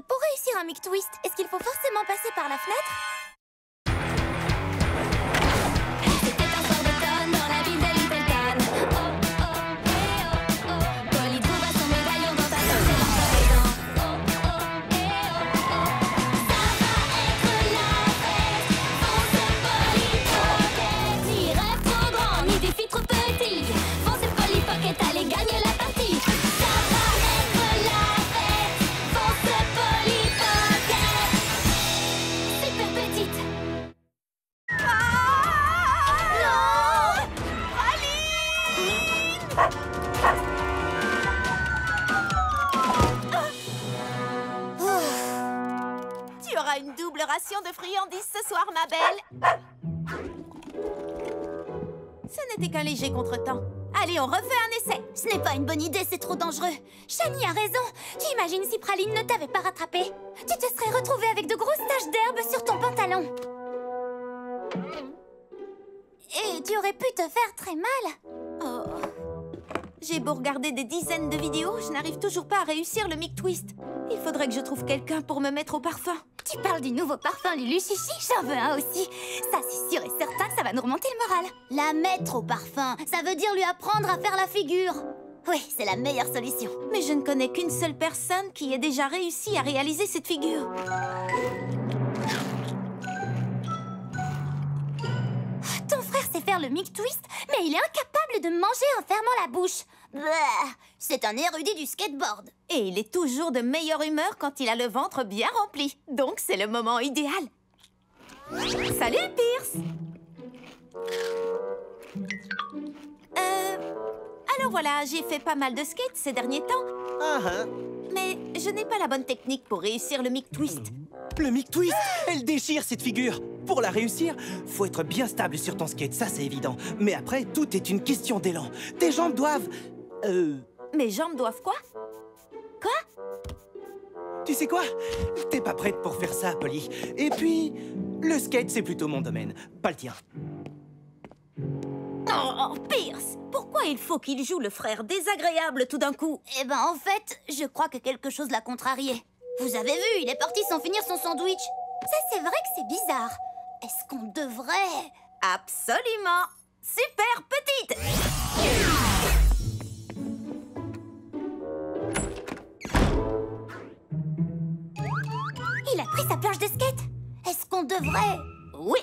Pour réussir un Mick Twist, est-ce qu'il faut forcément passer par la fenêtre? C'était un soir d'automne dans la ville de Littleton. Oh, oh, eh, oh, oh. Polly trouva son médaillon dans sa poche et l'envoie dedans. Oh, oh, eh, oh, oh. Ça va être la fête. Fonce Polly Pocket. Ni rêve trop grand, ni défi trop petit. Fonce Polly Pocket, allez gagner la partie. Ça va être la fête. Fonce Polly Pocket. Super petite. Tu auras une double ration de friandises ce soir, ma belle. Ce n'était qu'un léger contretemps. Allez, on refait un essai. Ce n'est pas une bonne idée, c'est trop dangereux. Shani a raison. Tu imagines si Praline ne t'avait pas rattrapé? Tu te serais retrouvée avec de grosses taches d'herbe sur ton pantalon. Et tu aurais pu te faire très mal. Oh. J'ai beau regarder des dizaines de vidéos, je n'arrive toujours pas à réussir le Mick Twist. Il faudrait que je trouve quelqu'un pour me mettre au parfum. Tu parles du nouveau parfum Lulu Chichi? J'en veux un aussi. Ça, c'est sûr et certain que ça va nous remonter le moral. La mettre au parfum, ça veut dire lui apprendre à faire la figure. Oui, c'est la meilleure solution. Mais je ne connais qu'une seule personne qui ait déjà réussi à réaliser cette figure. Ton frère sait faire le mic twist, mais il est incapable de manger en fermant la bouche. Bah, c'est un érudit du skateboard. Et il est toujours de meilleure humeur quand il a le ventre bien rempli. Donc c'est le moment idéal. Salut, Pierce! Alors voilà, j'ai fait pas mal de skate ces derniers temps. Mais je n'ai pas la bonne technique pour réussir le mic twist. Le mic twist, elle déchire cette figure. Pour la réussir, faut être bien stable sur ton skate, ça c'est évident. Mais après, tout est une question d'élan. Tes jambes doivent... Mes jambes doivent quoi? Tu sais quoi? T'es pas prête pour faire ça, Polly. Et puis, le skate, c'est plutôt mon domaine, pas le tien. Oh, Pierce! Pourquoi il faut qu'il joue le frère désagréable tout d'un coup? Eh ben, en fait, je crois que quelque chose l'a contrarié. Vous avez vu, il est parti sans finir son sandwich. Ça, c'est vrai que c'est bizarre. Est-ce qu'on devrait... Absolument! Super petite! Il a pris sa planche de skate. Est-ce qu'on devrait... Oui!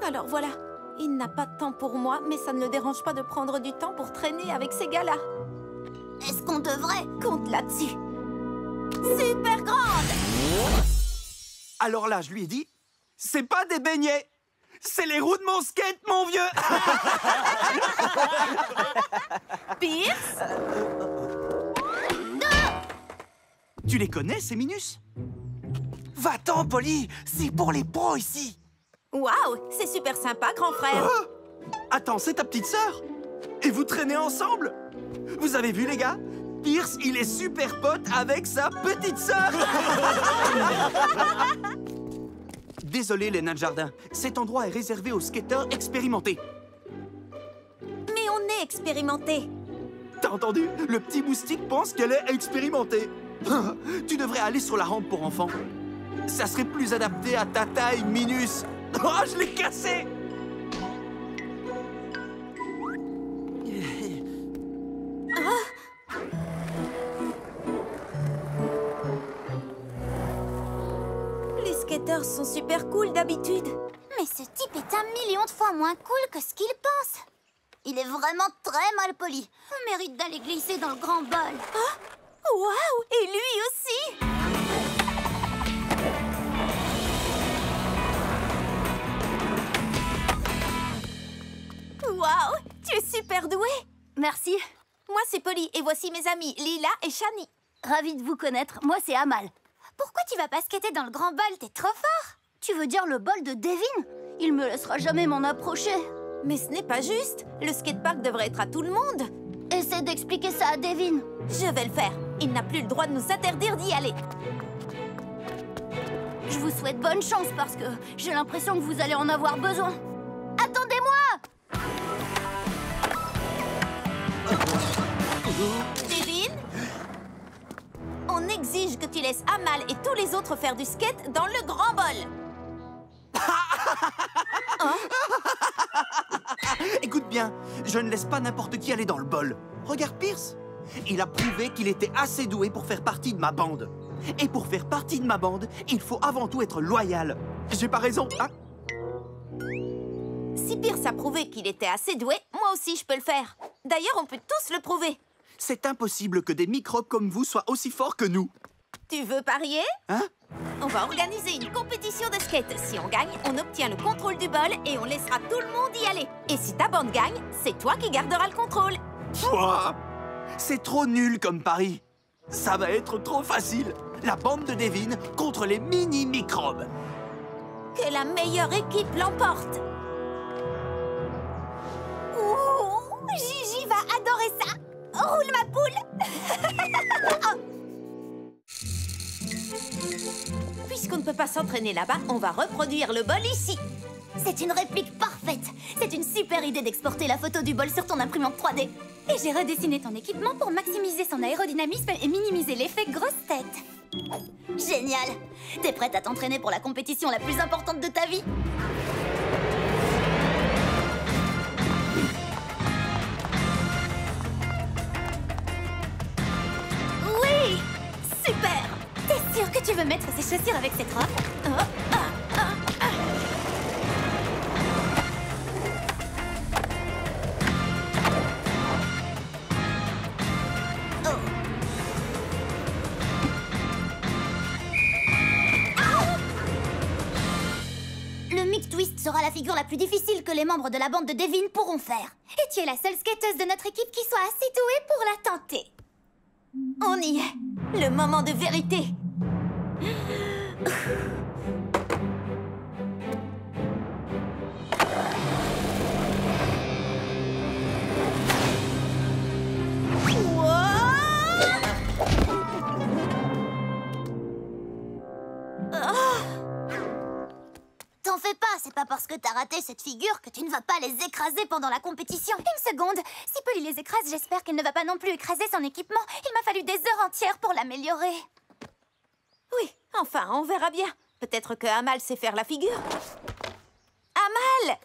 Alors voilà, il n'a pas de temps pour moi, mais ça ne le dérange pas de prendre du temps pour traîner avec ces gars-là. Est-ce qu'on devrait... Compte là-dessus. Super grande! Alors là, je lui ai dit, c'est pas des beignets, c'est les roues de mon skate, mon vieux. Pierce? Tu les connais, ces minus? Va-t'en, Polly, c'est pour les pros ici. Waouh, c'est super sympa, grand frère. Attends, c'est ta petite sœur? Et vous traînez ensemble? Vous avez vu, les gars? Pierce, il est super pote avec sa petite sœur. Désolé, les nains de jardin. Cet endroit est réservé aux skateurs expérimentés. Mais on est expérimentés. T'as entendu? Le petit moustique pense qu'elle est expérimentée. Tu devrais aller sur la rampe pour enfants. Ça serait plus adapté à ta taille, Minus. Oh, je l'ai cassé! Les skateurs sont super cool d'habitude. Mais ce type est 1 million de fois moins cool que ce qu'il pense. Il est vraiment très mal poli. On mérite d'aller glisser dans le grand bol. Oh! Waouh! Et lui aussi! Waouh! Tu es super doué! Merci. Moi, c'est Polly, et voici mes amis, Lila et Shani. Ravie de vous connaître. Moi, c'est Amal. Pourquoi tu vas pas skater dans le grand bol? T'es trop fort. Tu veux dire le bol de Devin? Il me laissera jamais m'en approcher. Mais ce n'est pas juste. Le skatepark devrait être à tout le monde. Essaie d'expliquer ça à Devin. Je vais le faire. Il n'a plus le droit de nous interdire d'y aller. Je vous souhaite bonne chance parce que j'ai l'impression que vous allez en avoir besoin. Attendez-moi! Devin? On exige que tu laisses Amal et tous les autres faire du skate dans le grand bol. Écoute bien, je ne laisse pas n'importe qui aller dans le bol. Regarde Pierce. Il a prouvé qu'il était assez doué pour faire partie de ma bande. Et pour faire partie de ma bande, il faut avant tout être loyal. J'ai pas raison, hein? Si Pierce a prouvé qu'il était assez doué, moi aussi je peux le faire. D'ailleurs, on peut tous le prouver. C'est impossible que des microbes comme vous soient aussi forts que nous. Tu veux parier? Hein? On va organiser une compétition de skate. Si on gagne, on obtient le contrôle du bol et on laissera tout le monde y aller. Et si ta bande gagne, c'est toi qui garderas le contrôle. Pouah! C'est trop nul comme pari. Ça va être trop facile. La bande de Devin contre les mini-microbes. Que la meilleure équipe l'emporte. Ouh, Gigi va adorer ça. Roule ma poule. peut pas s'entraîner là-bas, on va reproduire le bol ici. C'est une réplique parfaite. C'est une super idée d'exporter la photo du bol sur ton imprimante 3D. Et j'ai redessiné ton équipement pour maximiser son aérodynamisme et minimiser l'effet grosse tête. Génial! T'es prête à t'entraîner pour la compétition la plus importante de ta vie? Oui! Super! T'es sûre que tu veux mettre ces chaussures avec cette robe? Oh, ah, ah, ah. Le Mick Twist sera la figure la plus difficile que les membres de la bande de Devin pourront faire. Et tu es la seule skateuse de notre équipe qui soit assez douée pour la tenter. On y est. Le moment de vérité. T'en fais pas, c'est pas parce que t'as raté cette figure que tu ne vas pas les écraser pendant la compétition. Une seconde, si Polly les écrase, j'espère qu'elle ne va pas non plus écraser son équipement. Il m'a fallu des heures entières pour l'améliorer. Oui, enfin, on verra bien. Peut-être que Amal sait faire la figure. Amal!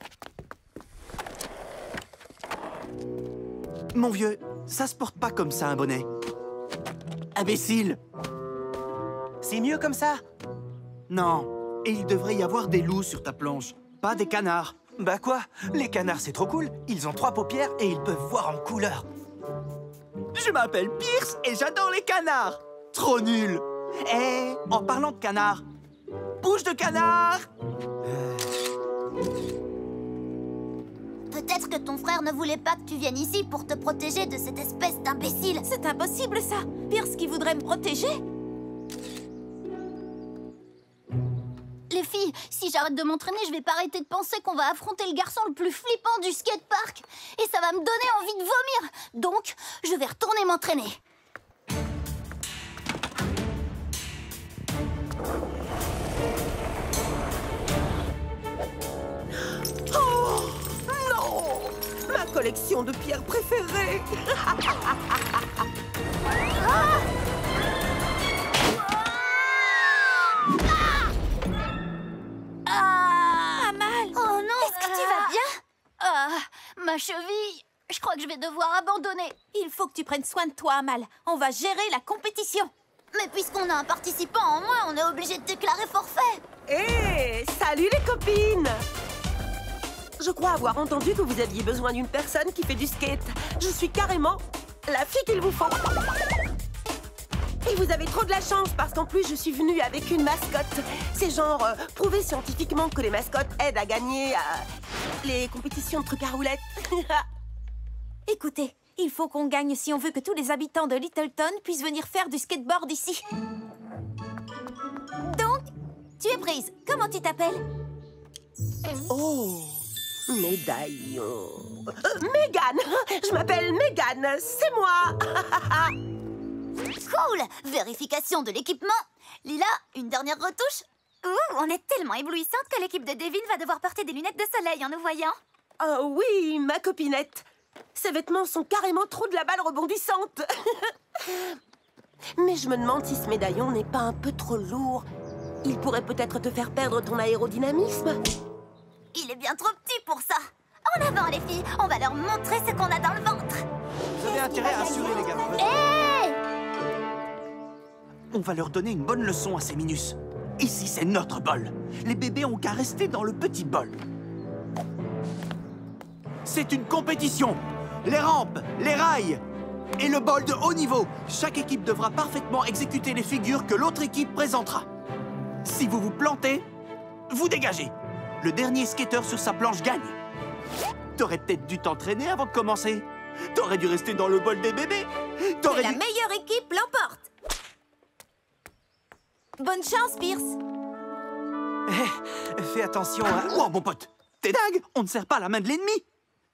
Mon vieux, ça se porte pas comme ça, un bonnet. Imbécile! C'est mieux comme ça? Non. Et il devrait y avoir des loups sur ta planche, pas des canards. Bah quoi? Les canards, c'est trop cool. Ils ont 3 paupières et ils peuvent voir en couleur. Je m'appelle Pierce et j'adore les canards. Trop nul. Eh, en parlant de canards, bouge de canard! Peut-être que ton frère ne voulait pas que tu viennes ici pour te protéger de cette espèce d'imbécile. C'est impossible, ça. Pierce qui voudrait me protéger? Les filles, si j'arrête de m'entraîner, je vais pas arrêter de penser qu'on va affronter le garçon le plus flippant du skatepark. Et ça va me donner envie de vomir. Donc, je vais retourner m'entraîner. Oh non! Ma collection de pierres préférées. Amal! Oh non! Est-ce que tu vas bien? Ah, ma cheville! Je crois que je vais devoir abandonner. Il faut que tu prennes soin de toi, Amal. On va gérer la compétition. Mais puisqu'on a un participant en moins, on est obligé de déclarer forfait. Hé, salut les copines! Je crois avoir entendu que vous aviez besoin d'une personne qui fait du skate. Je suis carrément la fille qu'il vous faut. Et vous avez trop de la chance parce qu'en plus je suis venue avec une mascotte. C'est genre prouver scientifiquement que les mascottes aident à gagner les compétitions de trucs à roulettes. Écoutez, il faut qu'on gagne si on veut que tous les habitants de Littleton puissent venir faire du skateboard ici. Donc, tu es prise. Comment tu t'appelles? Oh, médaillon. Mégane! Je m'appelle Mégane, c'est moi. Cool! Vérification de l'équipement. Lila, une dernière retouche? Ouh, on est tellement éblouissante que l'équipe de Devin va devoir porter des lunettes de soleil en nous voyant. Oh oui, ma copinette. Ces vêtements sont carrément trop de la balle rebondissante. Mais je me demande si ce médaillon n'est pas un peu trop lourd. Il pourrait peut-être te faire perdre ton aérodynamisme. Il est bien trop petit pour ça. En avant, les filles, on va leur montrer ce qu'on a dans le ventre. Vous avez intérêt à assurer, les gars. Hé! On va leur donner une bonne leçon à ces minus. Ici, c'est notre bol. Les bébés ont qu'à rester dans le petit bol. C'est une compétition. Les rampes, les rails et le bol de haut niveau. Chaque équipe devra parfaitement exécuter les figures que l'autre équipe présentera. Si vous vous plantez, vous dégagez. Le dernier skateur sur sa planche gagne. T'aurais peut-être dû t'entraîner avant de commencer. T'aurais dû rester dans le bol des bébés. La meilleure équipe l'emporte. Bonne chance, Pierce. Fais attention à... Oh, mon pote, t'es dingue. On ne serre pas la main de l'ennemi.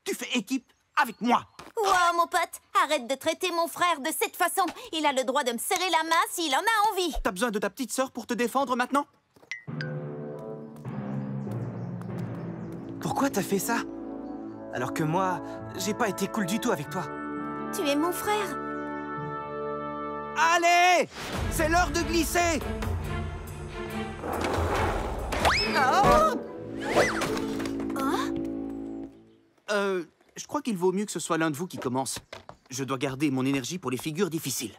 Tu fais équipe avec moi. Wow, mon pote, arrête de traiter mon frère de cette façon. Il a le droit de me serrer la main s'il en a envie. T'as besoin de ta petite sœur pour te défendre maintenant? Pourquoi t'as fait ça? Alors que moi, j'ai pas été cool du tout avec toi. Tu es mon frère. Allez! C'est l'heure de glisser! Je crois qu'il vaut mieux que ce soit l'un de vous qui commence. Je dois garder mon énergie pour les figures difficiles.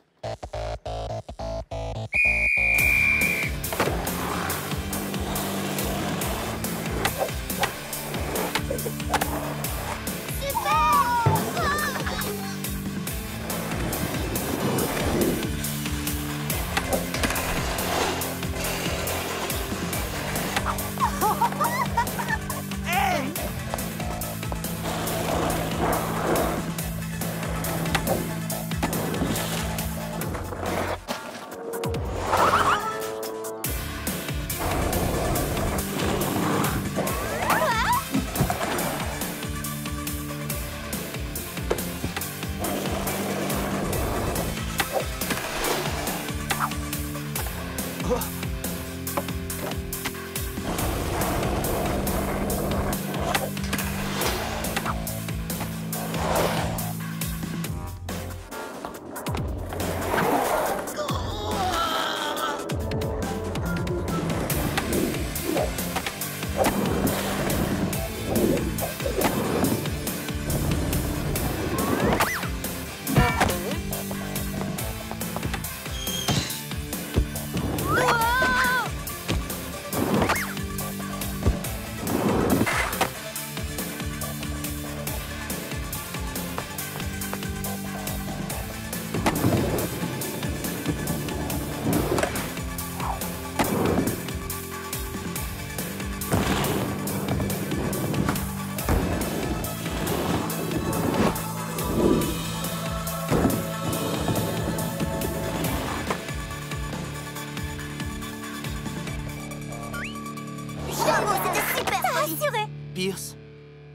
Pierce,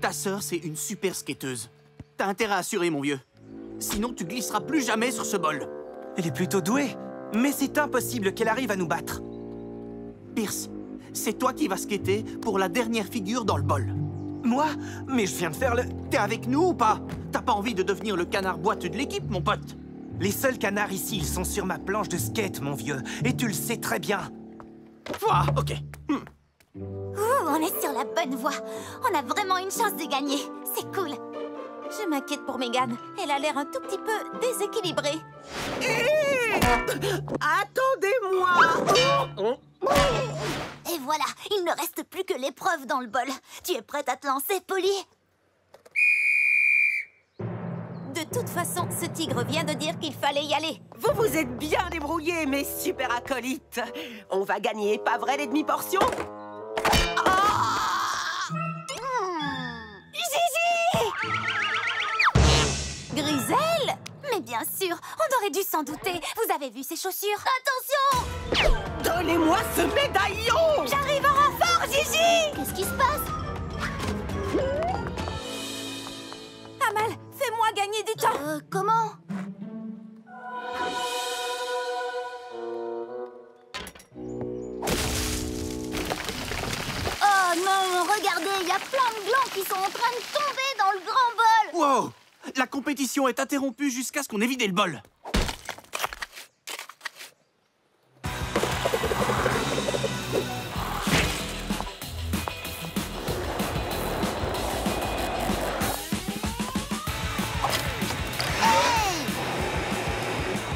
ta sœur, c'est une super skateuse. T'as intérêt à assurer, mon vieux. Sinon, tu glisseras plus jamais sur ce bol. Elle est plutôt douée, mais c'est impossible qu'elle arrive à nous battre. Pierce, c'est toi qui vas skater pour la dernière figure dans le bol. Moi? Mais je viens de faire le... T'es avec nous ou pas? T'as pas envie de devenir le canard boiteux de l'équipe, mon pote? Les seuls canards ici, ils sont sur ma planche de skate, mon vieux. Et tu le sais très bien. Ah, ok. On est sur la bonne voie. On a vraiment une chance de gagner. C'est cool. Je m'inquiète pour Megan. Elle a l'air un tout petit peu déséquilibrée. Attendez-moi! Et voilà, il ne reste plus que l'épreuve dans le bol. Tu es prête à te lancer, Polly? De toute façon, ce tigre vient de dire qu'il fallait y aller. Vous vous êtes bien débrouillés, mes super acolytes. On va gagner, pas vrai, les demi-portions? Griselle? Mais bien sûr, on aurait dû s'en douter. Vous avez vu ces chaussures? Attention! Donnez-moi ce médaillon! J'arrive en renfort, Gigi! Qu'est-ce qui se passe? Amal, fais-moi gagner du temps! Comment? Oh non, regardez, il y a plein de glands qui sont en train de tomber dans le grand bol! Wow! La compétition est interrompue jusqu'à ce qu'on ait vidé le bol. Hey!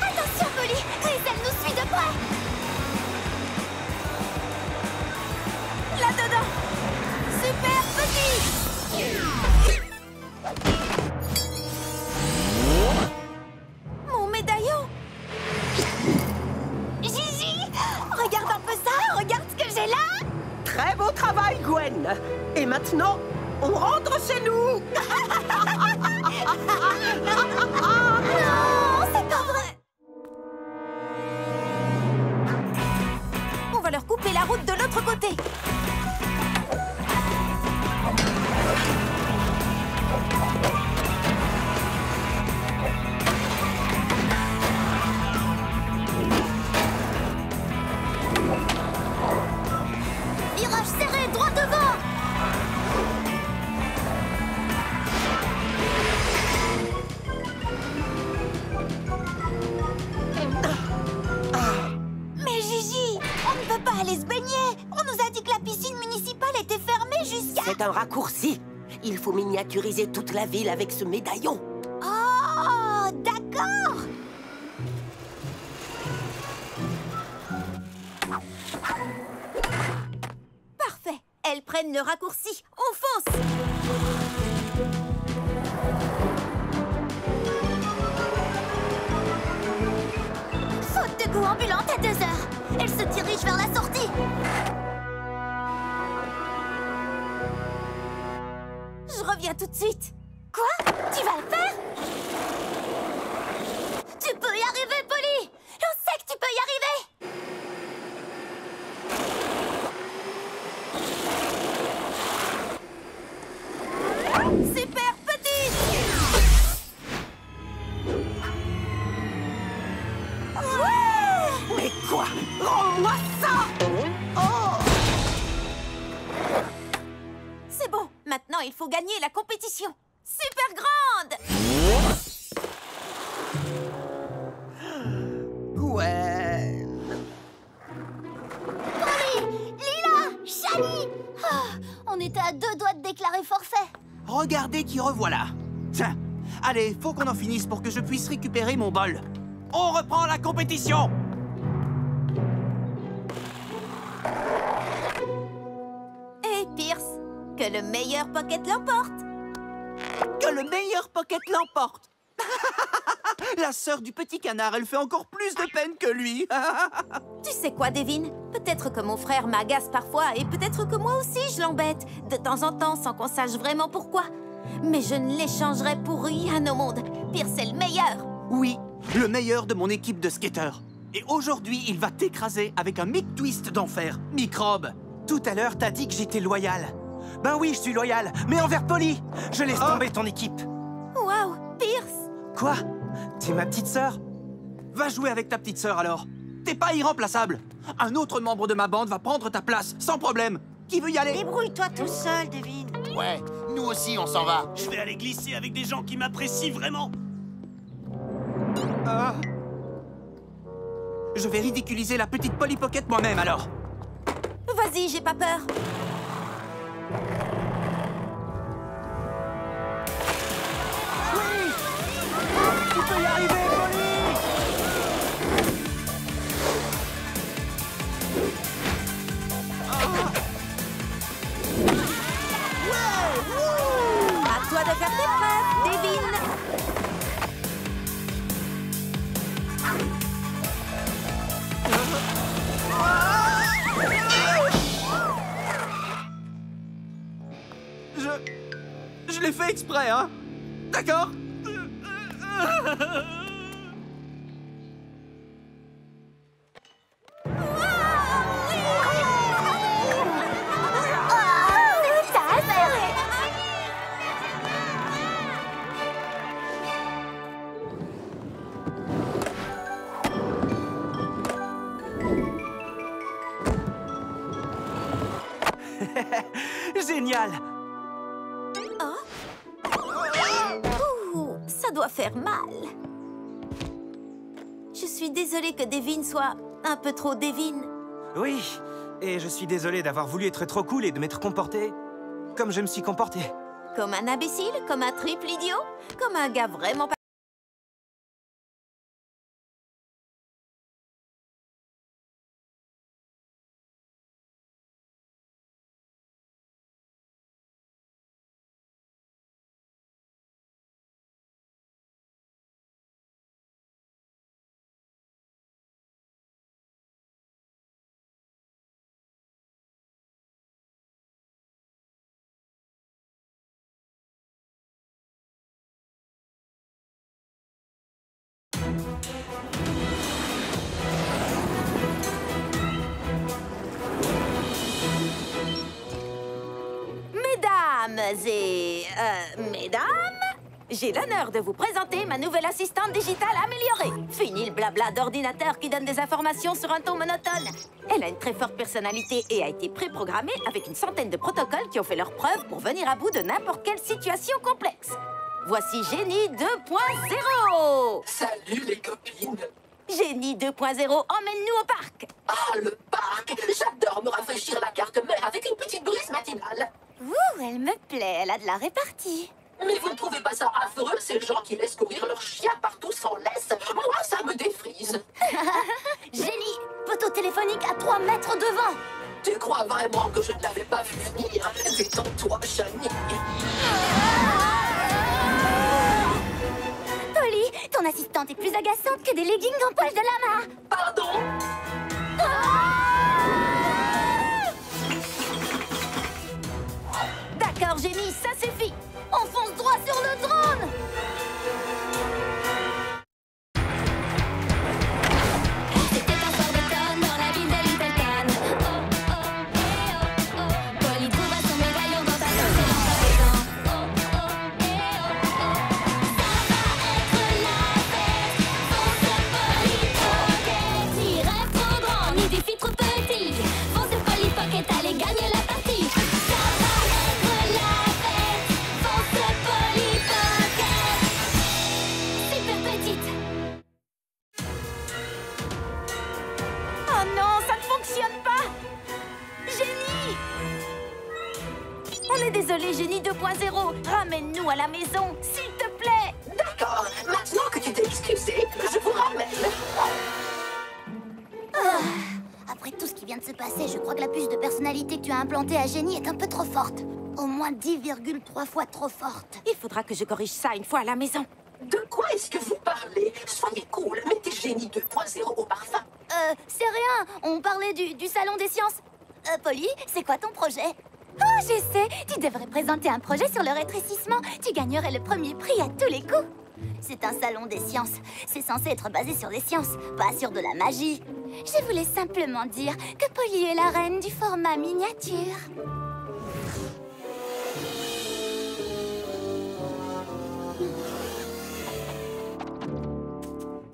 Attention, Polly! Griselle nous suit de près! Là-dedans! Super petit! Mon médaillon! Gigi! Regarde un peu ça! Regarde ce que j'ai là! Très beau travail, Gwen! Et maintenant, on rentre chez nous! Non, c'est pas vrai! On va leur couper la route de l'autre côté! Virage serré, droit devant! raccourci. Il faut miniaturiser toute la ville avec ce médaillon. Oh, d'accord. Parfait. Elles prennent le raccourci. On fonce. Faute de goût ambulante à 2 heures. Elle se dirige vers la sortie. Je reviens tout de suite. Quoi? Tu vas le faire? Tu peux y arriver, Polly! On sait que tu peux y arriver! Super petite! Mais quoi? Rends-moi ça! Oh! C'est bon. Maintenant, il faut gagner la compétition. Super grande! Ouais... Polly! Lila! Shani! On était à 2 doigts de déclarer forfait. Regardez qui revoilà. Tiens, allez, faut qu'on en finisse pour que je puisse récupérer mon bol. On reprend la compétition! Et Pierce, que le meilleur Pocket l'emporte. Que le meilleur Pocket l'emporte! La sœur du petit canard, elle fait encore plus de peine que lui. Tu sais quoi, Devin? Peut-être que mon frère m'agace parfois et peut-être que moi aussi je l'embête, de temps en temps, sans qu'on sache vraiment pourquoi. Mais je ne l'échangerai pour rien au monde. Pierce est le meilleur. Oui, le meilleur de mon équipe de skateurs. Et aujourd'hui, il va t'écraser avec un mic-twist d'enfer. Microbe. Tout à l'heure, t'as dit que j'étais loyal. Ben oui, je suis loyal, mais envers Polly. Je laisse tomber ton équipe. Waouh, Pierce! Quoi? T'es ma petite sœur? Va jouer avec ta petite sœur alors. T'es pas irremplaçable. Un autre membre de ma bande va prendre ta place, sans problème. Qui veut y aller? Débrouille-toi tout seul, Devin. Ouais, nous aussi, on s'en va. Je vais aller glisser avec des gens qui m'apprécient vraiment. Je vais ridiculiser la petite Polly Pocket moi-même alors. Vas-y, j'ai pas peur. Oui! Tu peux y arriver, Polly! À toi de faire tes preuves, Devin. Je l'ai fait exprès, hein? D'accord? Génial! Ouh, ça doit faire mal. Je suis désolée que Devin soit un peu trop Devin. Oui, et je suis désolé d'avoir voulu être trop cool et de m'être comporté comme je me suis comporté. Comme un imbécile, comme un triple idiot, comme un gars vraiment pas... Mesdames, j'ai l'honneur de vous présenter ma nouvelle assistante digitale améliorée. Fini le blabla d'ordinateur qui donne des informations sur un ton monotone. Elle a une très forte personnalité et a été préprogrammée avec une centaine de protocoles qui ont fait leurs preuves pour venir à bout de n'importe quelle situation complexe. Voici Génie 2.0. Salut les copines. Génie 2.0, emmène-nous au parc. Ah, le parc. J'adore me rafraîchir la carte mère avec une petite brise matinale. Ouh, elle me plaît, elle a de la répartie. Mais vous ne trouvez pas ça affreux, ces gens qui laissent courir leurs chiens partout sans laisse? Moi, ça me défrise. Génie, poteau téléphonique à 3 mètres devant. Tu crois vraiment que je ne l'avais pas vu venir? Détends-toi, Shani. Polly, ton assistante est plus agaçante que des leggings en poil de lama. Pardon? D'accord, Génie, ça suffit. On fonce droit sur le drone. C'était un soir d'automne dans la ville de Little Town. Oh, oh, eh, oh, oh. Polly trouva son médaillon dans ta poche et dans ta maison. Oh, oh, eh, oh, oh. Ça va être la fête. Fonce Polly Pocket. Ni rêve trop grand, ni défi trop petit. Fonce Polly Pocket, allez gagner la partie. Ça va être la fête. Fonce Polly Pocket. Super petite. Oh non, ça ne fonctionne pas. Génie! On est désolé, Génie 2.0. Ramène-nous à la maison, s'il te plaît. D'accord, maintenant que tu t'es excusé, je vous ramène. Après tout ce qui vient de se passer, je crois que la puce de personnalité que tu as implantée à Génie est un peu trop forte. Au moins 10,3 fois trop forte. Il faudra que je corrige ça une fois à la maison. De quoi est-ce que vous parlez? Soyez cool, mettez Génie 2.0 au parfum. C'est rien, on parlait du salon des sciences. Polly, c'est quoi ton projet? Oh, je sais, tu devrais présenter un projet sur le rétrécissement. Tu gagnerais le premier prix à tous les coups. C'est un salon des sciences. C'est censé être basé sur les sciences, pas sur de la magie. Je voulais simplement dire que Polly est la reine du format miniature.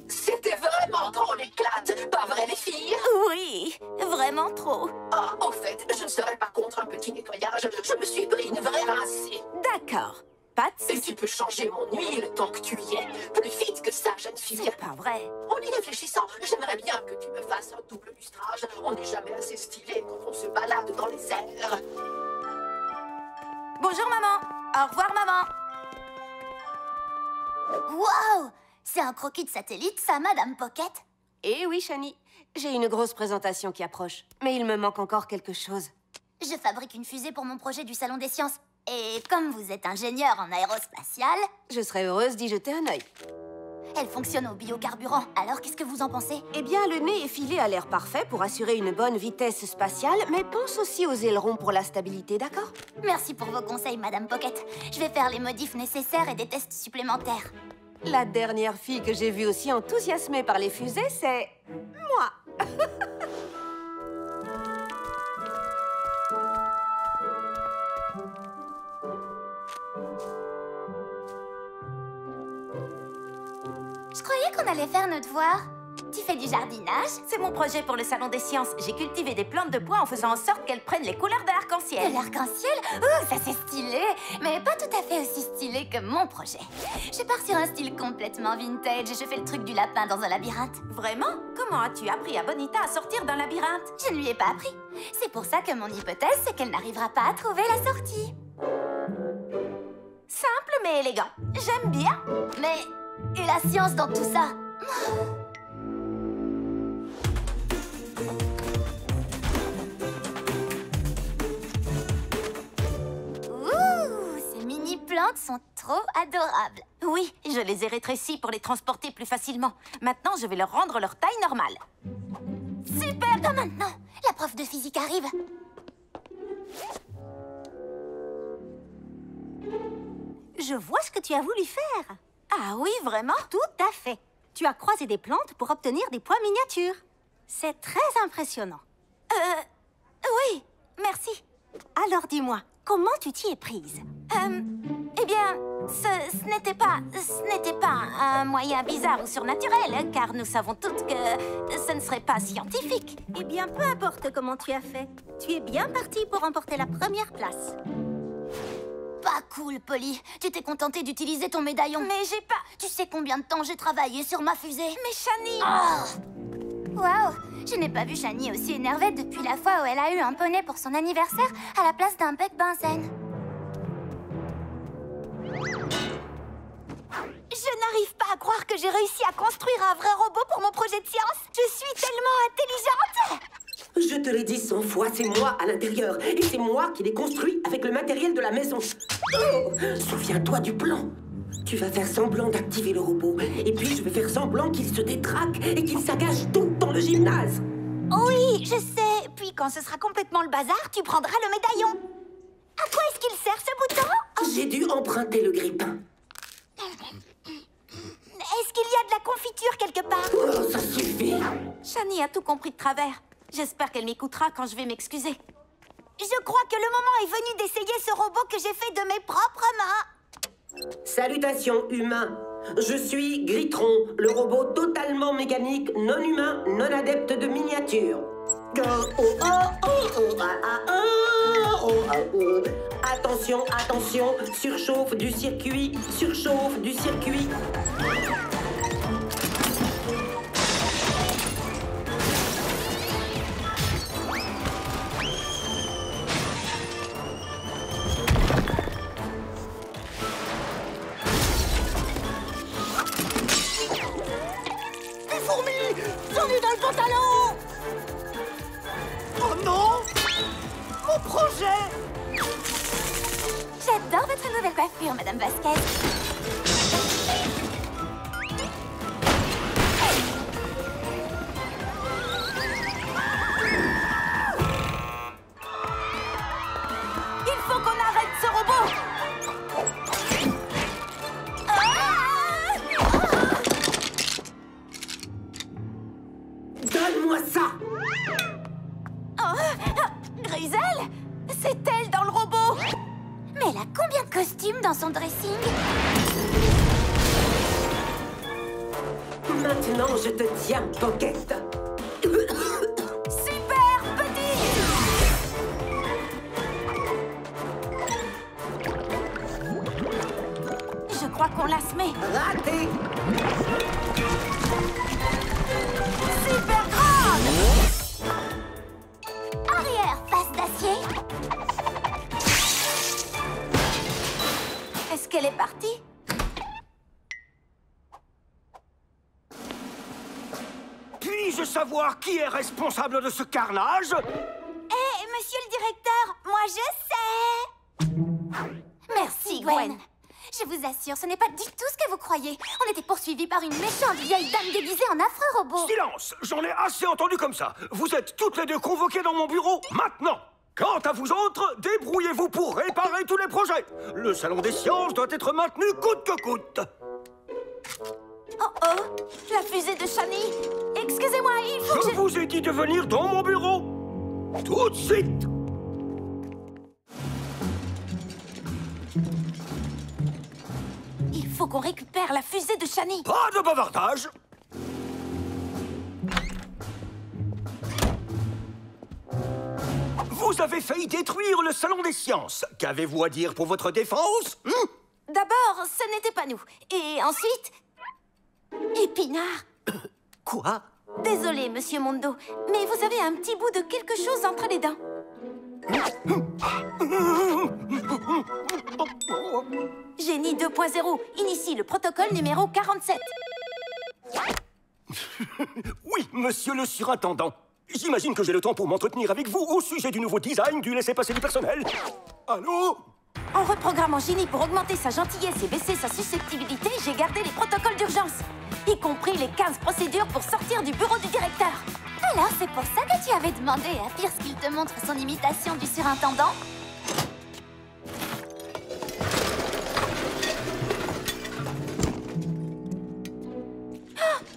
C'était vraiment trop l'éclate, pas vrai les filles? Oui, vraiment trop. Ah, en fait, je ne serais pas contre un petit nettoyage. Je me suis pris une vraie rincée. D'accord, pas de Et tu peux changer mon huile tant que tu y es. Plus vite que ça, jeune fille. C'est pas vrai. En y réfléchissant, j'aimerais bien que tu me fasses un double lustrage. On n'est jamais assez stylé quand on se balade dans les airs. Bonjour, maman. Au revoir, maman. Waouh! C'est un croquis de satellite, ça, Madame Pocket? Eh oui, Shani. J'ai une grosse présentation qui approche. Mais il me manque encore quelque chose. Je fabrique une fusée pour mon projet du Salon des Sciences. Et comme vous êtes ingénieur en aérospatial... Je serais heureuse d'y jeter un œil. Elle fonctionne au biocarburant. Alors, qu'est-ce que vous en pensez? Eh bien, le nez effilé a l'air parfait pour assurer une bonne vitesse spatiale, mais pense aussi aux ailerons pour la stabilité, d'accord? Merci pour vos conseils, Madame Pocket. Je vais faire les modifs nécessaires et des tests supplémentaires. La dernière fille que j'ai vue aussi enthousiasmée par les fusées, c'est... moi. Je croyais qu'on allait faire nos devoirs. Tu fais du jardinage? C'est mon projet pour le Salon des Sciences. J'ai cultivé des plantes de bois en faisant en sorte qu'elles prennent les couleurs de l'arc-en-ciel. De l'arc-en-ciel? Ouh, ça c'est stylé! Mais pas tout à fait aussi stylé que mon projet. Je pars sur un style complètement vintage et je fais le truc du lapin dans un labyrinthe. Vraiment? Comment as-tu appris à Bonita à sortir d'un labyrinthe? Je ne lui ai pas appris. C'est pour ça que mon hypothèse, c'est qu'elle n'arrivera pas à trouver la sortie. Simple mais élégant. J'aime bien. Mais... et la science dans tout ça? Ouh, ces mini-plantes sont trop adorables. Oui, je les ai rétrécies pour les transporter plus facilement. Maintenant, je vais leur rendre leur taille normale. Super! Pas maintenant! La prof de physique arrive. Je vois ce que tu as voulu faire. Ah oui, vraiment? Tout à fait. Tu as croisé des plantes pour obtenir des pois miniatures. C'est très impressionnant. Oui, merci. Alors dis-moi, comment tu t'y es prise? Eh bien, ce n'était pas un moyen bizarre ou surnaturel, car nous savons toutes que ce ne serait pas scientifique. Eh bien, peu importe comment tu as fait. Tu es bien partie pour remporter la première place. Pas cool, Polly. Tu t'es contentée d'utiliser ton médaillon. Mais j'ai pas... Tu sais combien de temps j'ai travaillé sur ma fusée? Mais Shani... Oh! Waouh! Je n'ai pas vu Shani aussi énervée depuis la fois où elle a eu un poney pour son anniversaire à la place d'un bec benzène. Je n'arrive pas à croire que j'ai réussi à construire un vrai robot pour mon projet de science. Je suis tellement intelligente! Je te l'ai dit 100 fois, c'est moi à l'intérieur. Et c'est moi qui l'ai construit avec le matériel de la maison. Oh, souviens-toi du plan. Tu vas faire semblant d'activer le robot. Et puis je vais faire semblant qu'il se détraque et qu'il s'agage tout dans le gymnase. Oui, je sais. Puis quand ce sera complètement le bazar, tu prendras le médaillon. À quoi est-ce qu'il sert, ce bouton? J'ai dû emprunter le grippin. Est-ce qu'il y a de la confiture quelque part? Oh, ça suffit. Shani a tout compris de travers. J'espère qu'elle m'écoutera quand je vais m'excuser. Je crois que le moment est venu d'essayer ce robot que j'ai fait de mes propres mains. Salutations, humains. Je suis Gritron, le robot totalement mécanique, non humain, non adepte de miniature. Attention, attention, surchauffe du circuit, surchauffe du circuit. J'en ai dans le pantalon! Oh non! Mon projet! J'adore votre nouvelle coiffure, Madame Vasquez. Il faut qu'on arrête ce robot! Donne-moi ça! Grisel? C'est elle dans le robot! Mais elle a combien de costumes dans son dressing? Maintenant, je te tiens, Pocket. Super petit! Je crois qu'on l'a semé. Raté! Super grande! Arrière, face d'acier. Est-ce qu'elle est partie? Puis-je savoir qui est responsable de ce carnage? Monsieur le directeur, moi je sais! Merci, Gwen. Je vous assure, ce n'est pas du tout ce que vous croyez. On était poursuivis par une méchante vieille dame déguisée en affreux robot. Silence! J'en ai assez entendu comme ça. Vous êtes toutes les deux convoquées dans mon bureau maintenant. Quant à vous autres, débrouillez-vous pour réparer tous les projets. Le salon des sciences doit être maintenu coûte que coûte. Oh oh! La fusée de Shani! Excusez-moi, il faut que Je vous ai dit de venir dans mon bureau tout de suite. Il faut qu'on récupère la fusée de Shani! Pas de bavardage. Vous avez failli détruire le salon des sciences. Qu'avez-vous à dire pour votre défense? D'abord, ce n'était pas nous. Et ensuite... Épinard! Quoi? Désolé, Monsieur Mondo, mais vous avez un petit bout de quelque chose entre les dents. Génie 2.0, initie le protocole numéro 47. Oui, monsieur le surintendant. J'imagine que j'ai le temps pour m'entretenir avec vous au sujet du nouveau design du laissez-passer du personnel. Allô? En reprogrammant Génie pour augmenter sa gentillesse et baisser sa susceptibilité, j'ai gardé les protocoles d'urgence, y compris les 15 procédures pour sortir du bureau du directeur. Alors, c'est pour ça que tu avais demandé à Pierce qu'il te montre son imitation du surintendant?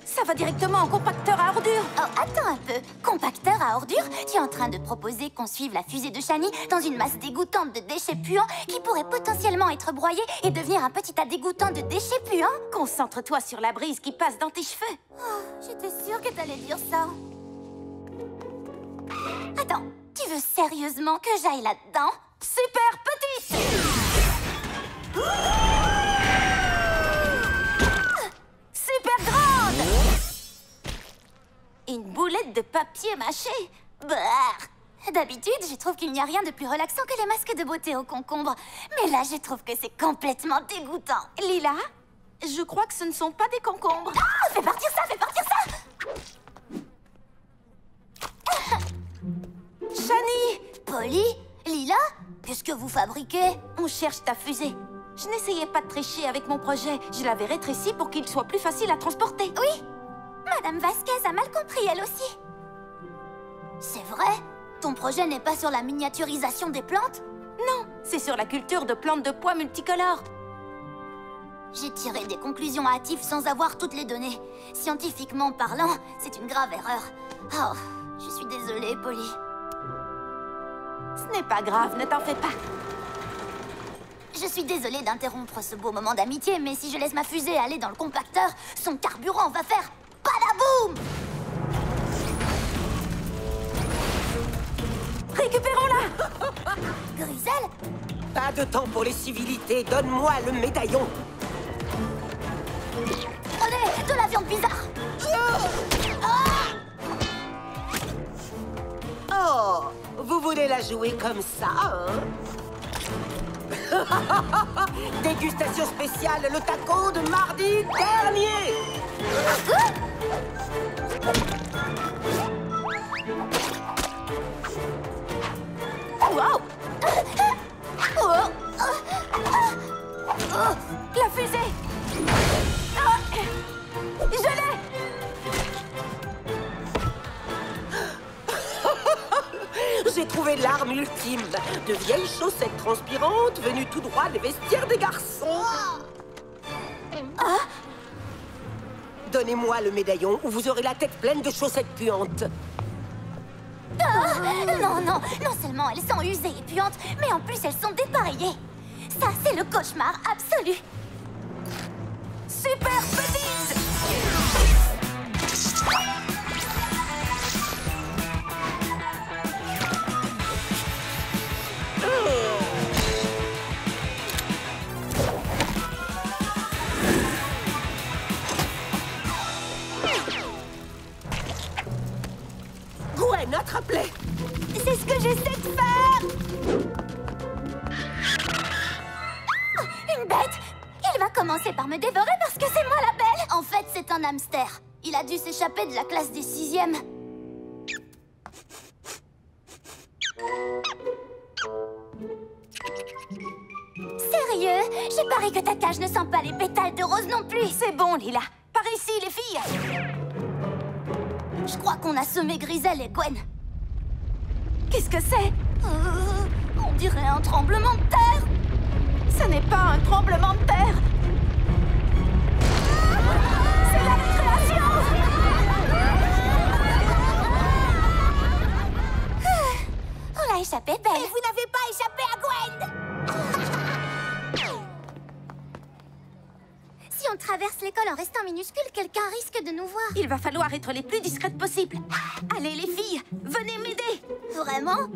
Ça va directement en compacteur à ordures. Oh, attends un peu. Compacteur à ordures? Tu es en train de proposer qu'on suive la fusée de Shani dans une masse dégoûtante de déchets puants qui pourrait potentiellement être broyée et devenir un petit tas dégoûtant de déchets puants? Concentre-toi sur la brise qui passe dans tes cheveux. Oh, j'étais sûre que t'allais dire ça. Attends, tu veux sérieusement que j'aille là-dedans? Super petite! Super grande! Une boulette de papier mâché. Bah. D'habitude, je trouve qu'il n'y a rien de plus relaxant que les masques de beauté au concombre. Mais là, je trouve que c'est complètement dégoûtant. Lila, je crois que ce ne sont pas des concombres. Ah, fais partir ça, fais partir ça! Shani! Polly? Lila? Qu'est-ce que vous fabriquez? On cherche ta fusée. Je n'essayais pas de tricher avec mon projet. Je l'avais rétréci pour qu'il soit plus facile à transporter. Oui. Madame Vasquez a mal compris, elle aussi. C'est vrai? Ton projet n'est pas sur la miniaturisation des plantes? Non, c'est sur la culture de plantes de pois multicolores. J'ai tiré des conclusions hâtives sans avoir toutes les données. Scientifiquement parlant, c'est une grave erreur. Oh, je suis désolée, Polly. Ce n'est pas grave, ne t'en fais pas. Je suis désolée d'interrompre ce beau moment d'amitié, mais si je laisse ma fusée aller dans le compacteur, son carburant va faire badaboum! Récupérons-la! Griselle? Pas de temps pour les civilités, donne-moi le médaillon. Prenez de la viande bizarre! Oh, vous voulez la jouer comme ça, hein? Dégustation spéciale, le taco de mardi dernier. Wow! La fusée! Je l'ai! J'ai trouvé l'arme ultime. De vieilles chaussettes transpirantes venues tout droit des vestiaires des garçons. Donnez-moi le médaillon ou vous aurez la tête pleine de chaussettes puantes. Non, non, non seulement elles sont usées et puantes, mais en plus elles sont dépareillées. Ça, c'est le cauchemar absolu. Super petite! Gwen, attrape-les! C'est ce que j'essaie de faire! Oh, une bête! Il va commencer par me dévorer parce que c'est moi la belle! En fait, c'est un hamster. Il a dû s'échapper de la classe des 6e. Sérieux? J'ai parié que ta cage ne sent pas les pétales de rose non plus! C'est bon, Lila. Par ici, les filles! Je crois qu'on a semé Griselle et Gwen. Qu'est-ce que c'est? On dirait un tremblement de terre. Ce n'est pas un tremblement de terre. C'est la création. On l'a échappé, belle. Et vous n'avez pas échappé à Gwen. Si on traverse l'école en restant minuscule, quelqu'un risque de nous voir. Il va falloir être les plus discrètes possibles. Allez, les filles, venez m'aider. Vraiment?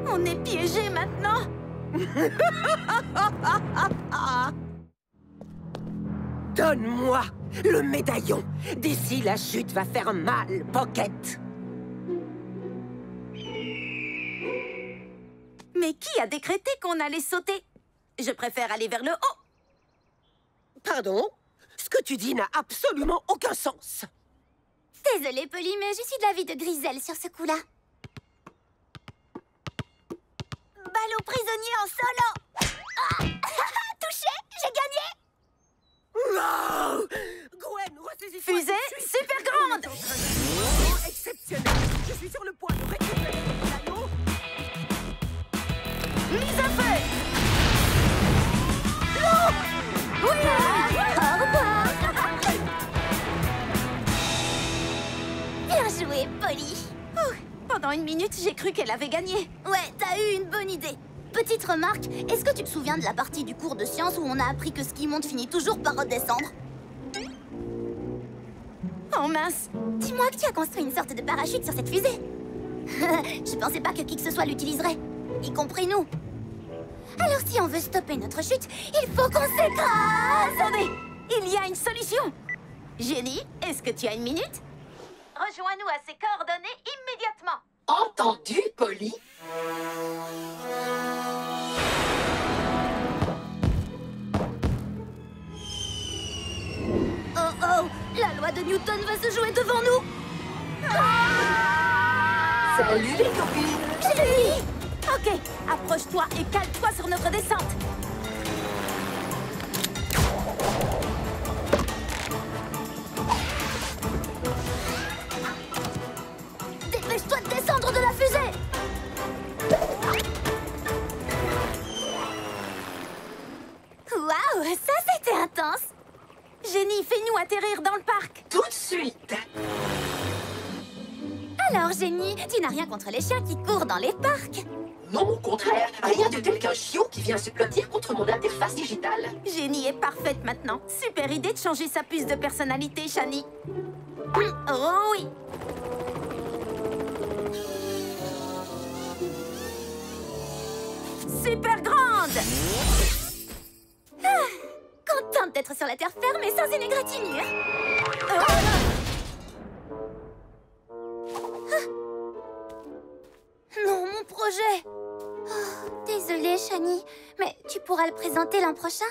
On est piégés maintenant. Donne-moi le médaillon. D'ici, la chute va faire mal, Pocket. Mais qui a décrété qu'on allait sauter? Je préfère aller vers le haut. Pardon? Ce que tu dis n'a absolument aucun sens. Désolée, Polly, mais je suis de l'avis de Griselle sur ce coup-là. balle au prisonnier en solo. Ah, touché, j'ai gagné. Wow! Gwen, ressaisis-toi. Fusée super grande. Oh, exceptionnel. Je suis sur le point de récupérer le médaillon. Mise à feu. Non. Oui. Au revoir. Bien joué, Polly. Pendant une minute, j'ai cru qu'elle avait gagné. Ouais, t'as eu une bonne idée. Petite remarque, est-ce que tu te souviens de la partie du cours de sciences où on a appris que ce qui monte finit toujours par redescendre? Oh mince. Dis-moi que tu as construit une sorte de parachute sur cette fusée. Je pensais pas que qui que ce soit l'utiliserait, y compris nous. Alors si on veut stopper notre chute, il faut qu'on s'écrase. Attendez, il y a une solution. Jenny, est-ce que tu as une minute? Rejoins-nous à ces coordonnées immédiatement. Entendu, Polly? Oh oh, la loi de Newton va se jouer devant nous. Salut les copines! Jenny! Ok, approche-toi et cale-toi sur notre descente. Dépêche-toi de descendre de la fusée. Waouh, ça c'était intense. Jenny, fais-nous atterrir dans le parc. Tout de suite! Alors Jenny, tu n'as rien contre les chiens qui courent dans les parcs? Non, au contraire, rien de tel qu'un chiot qui vient se blottir contre mon interface digitale. Jenny est parfaite maintenant. Super idée de changer sa puce de personnalité, Shani. Oh oui. Super grande. Contente d'être sur la terre ferme et sans une égratignure. Non, mon projet. Désolée, Shani, mais tu pourras le présenter l'an prochain?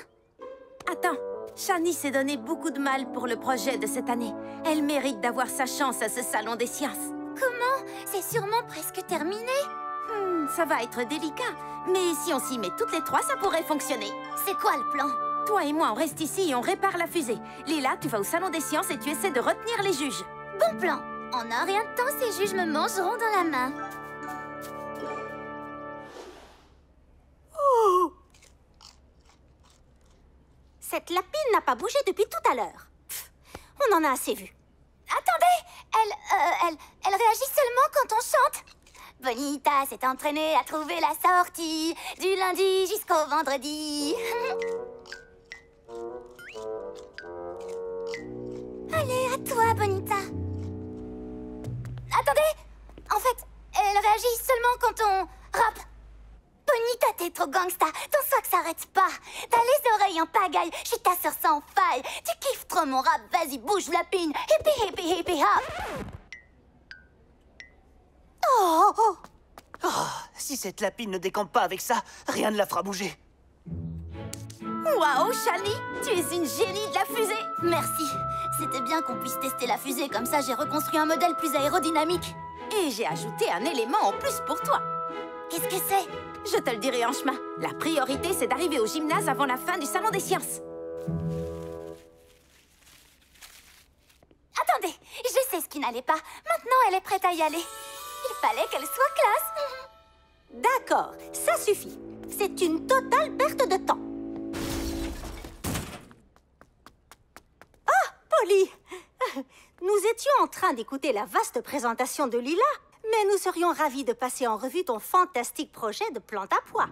Attends, Shani s'est donné beaucoup de mal pour le projet de cette année. Elle mérite d'avoir sa chance à ce salon des sciences. Comment? C'est sûrement presque terminé. Ça va être délicat, mais si on s'y met toutes les trois, ça pourrait fonctionner. C'est quoi le plan? Toi et moi, on reste ici et on répare la fusée. Lila, tu vas au salon des sciences et tu essaies de retenir les juges. Bon plan. En un rien de temps, ces juges me mangeront dans la main. Cette lapine n'a pas bougé depuis tout à l'heure. On en a assez vu. Attendez, elle réagit seulement quand on chante. Bonita s'est entraînée à trouver la sortie du lundi jusqu'au vendredi. Allez, à toi, Bonita. Attendez, en fait, elle réagit seulement quand on rappe. Bonita, t'es trop gangsta, ton swag s'arrête pas. T'as les oreilles en pagaille, je suis ta sœur sans faille. Tu kiffes trop mon rap, vas-y, bouge la pine. Hippie, hippie, hippie, hop. Oh, si cette lapine ne décampe pas avec ça, rien ne la fera bouger. Waouh, Shani, tu es une génie de la fusée. Merci. C'était bien qu'on puisse tester la fusée, comme ça j'ai reconstruit un modèle plus aérodynamique. Et j'ai ajouté un élément en plus pour toi. Qu'est-ce que c'est? Je te le dirai en chemin. La priorité, c'est d'arriver au gymnase avant la fin du salon des sciences. Attendez, je sais ce qui n'allait pas. Maintenant, elle est prête à y aller. Il fallait qu'elle soit classe. D'accord, ça suffit. C'est une totale perte de temps. Ah, Polly! Nous étions en train d'écouter la vaste présentation de Lila, mais nous serions ravis de passer en revue ton fantastique projet de plante à pois.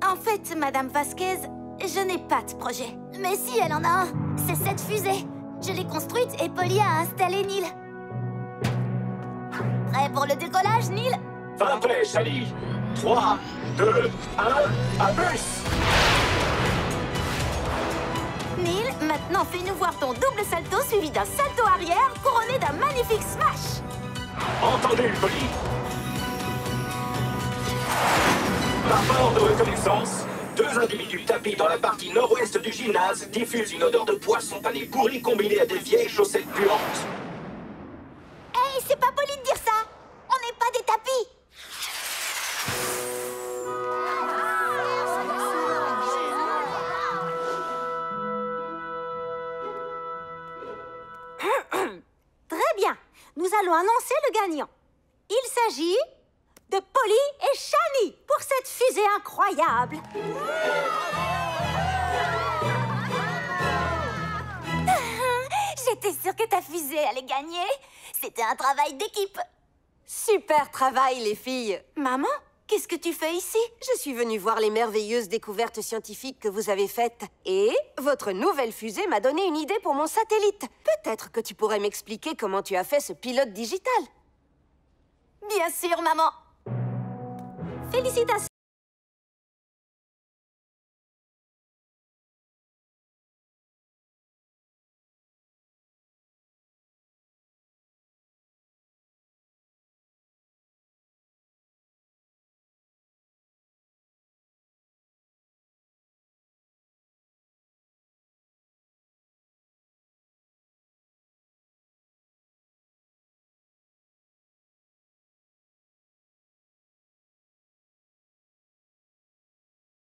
En fait, Madame Vasquez, je n'ai pas de projet. Mais si, elle en a un. C'est cette fusée. Je l'ai construite et Polly a installé Neil. Prêt pour le décollage, Neil? Fin prêt, Shani. 3, 2, 1, à plus! Neil, maintenant fais-nous voir ton double salto suivi d'un salto arrière couronné d'un magnifique smash. Entendu, Polly. Par bord de reconnaissance, 2 individus tapis dans la partie nord-ouest du gymnase diffusent une odeur de poisson pané pourri combinée à des vieilles chaussettes puantes. Hey, c'est pas poli de dire ça. On n'est pas des tapis. gagnants. Il s'agit de Polly et Shani pour cette fusée incroyable. J'étais sûre que ta fusée allait gagner. C'était un travail d'équipe. Super travail, les filles. Maman, qu'est-ce que tu fais ici? Je suis venue voir les merveilleuses découvertes scientifiques que vous avez faites. Et votre nouvelle fusée m'a donné une idée pour mon satellite. Peut-être que tu pourrais m'expliquer comment tu as fait ce pilote digital. Bien sûr, maman. Félicitations.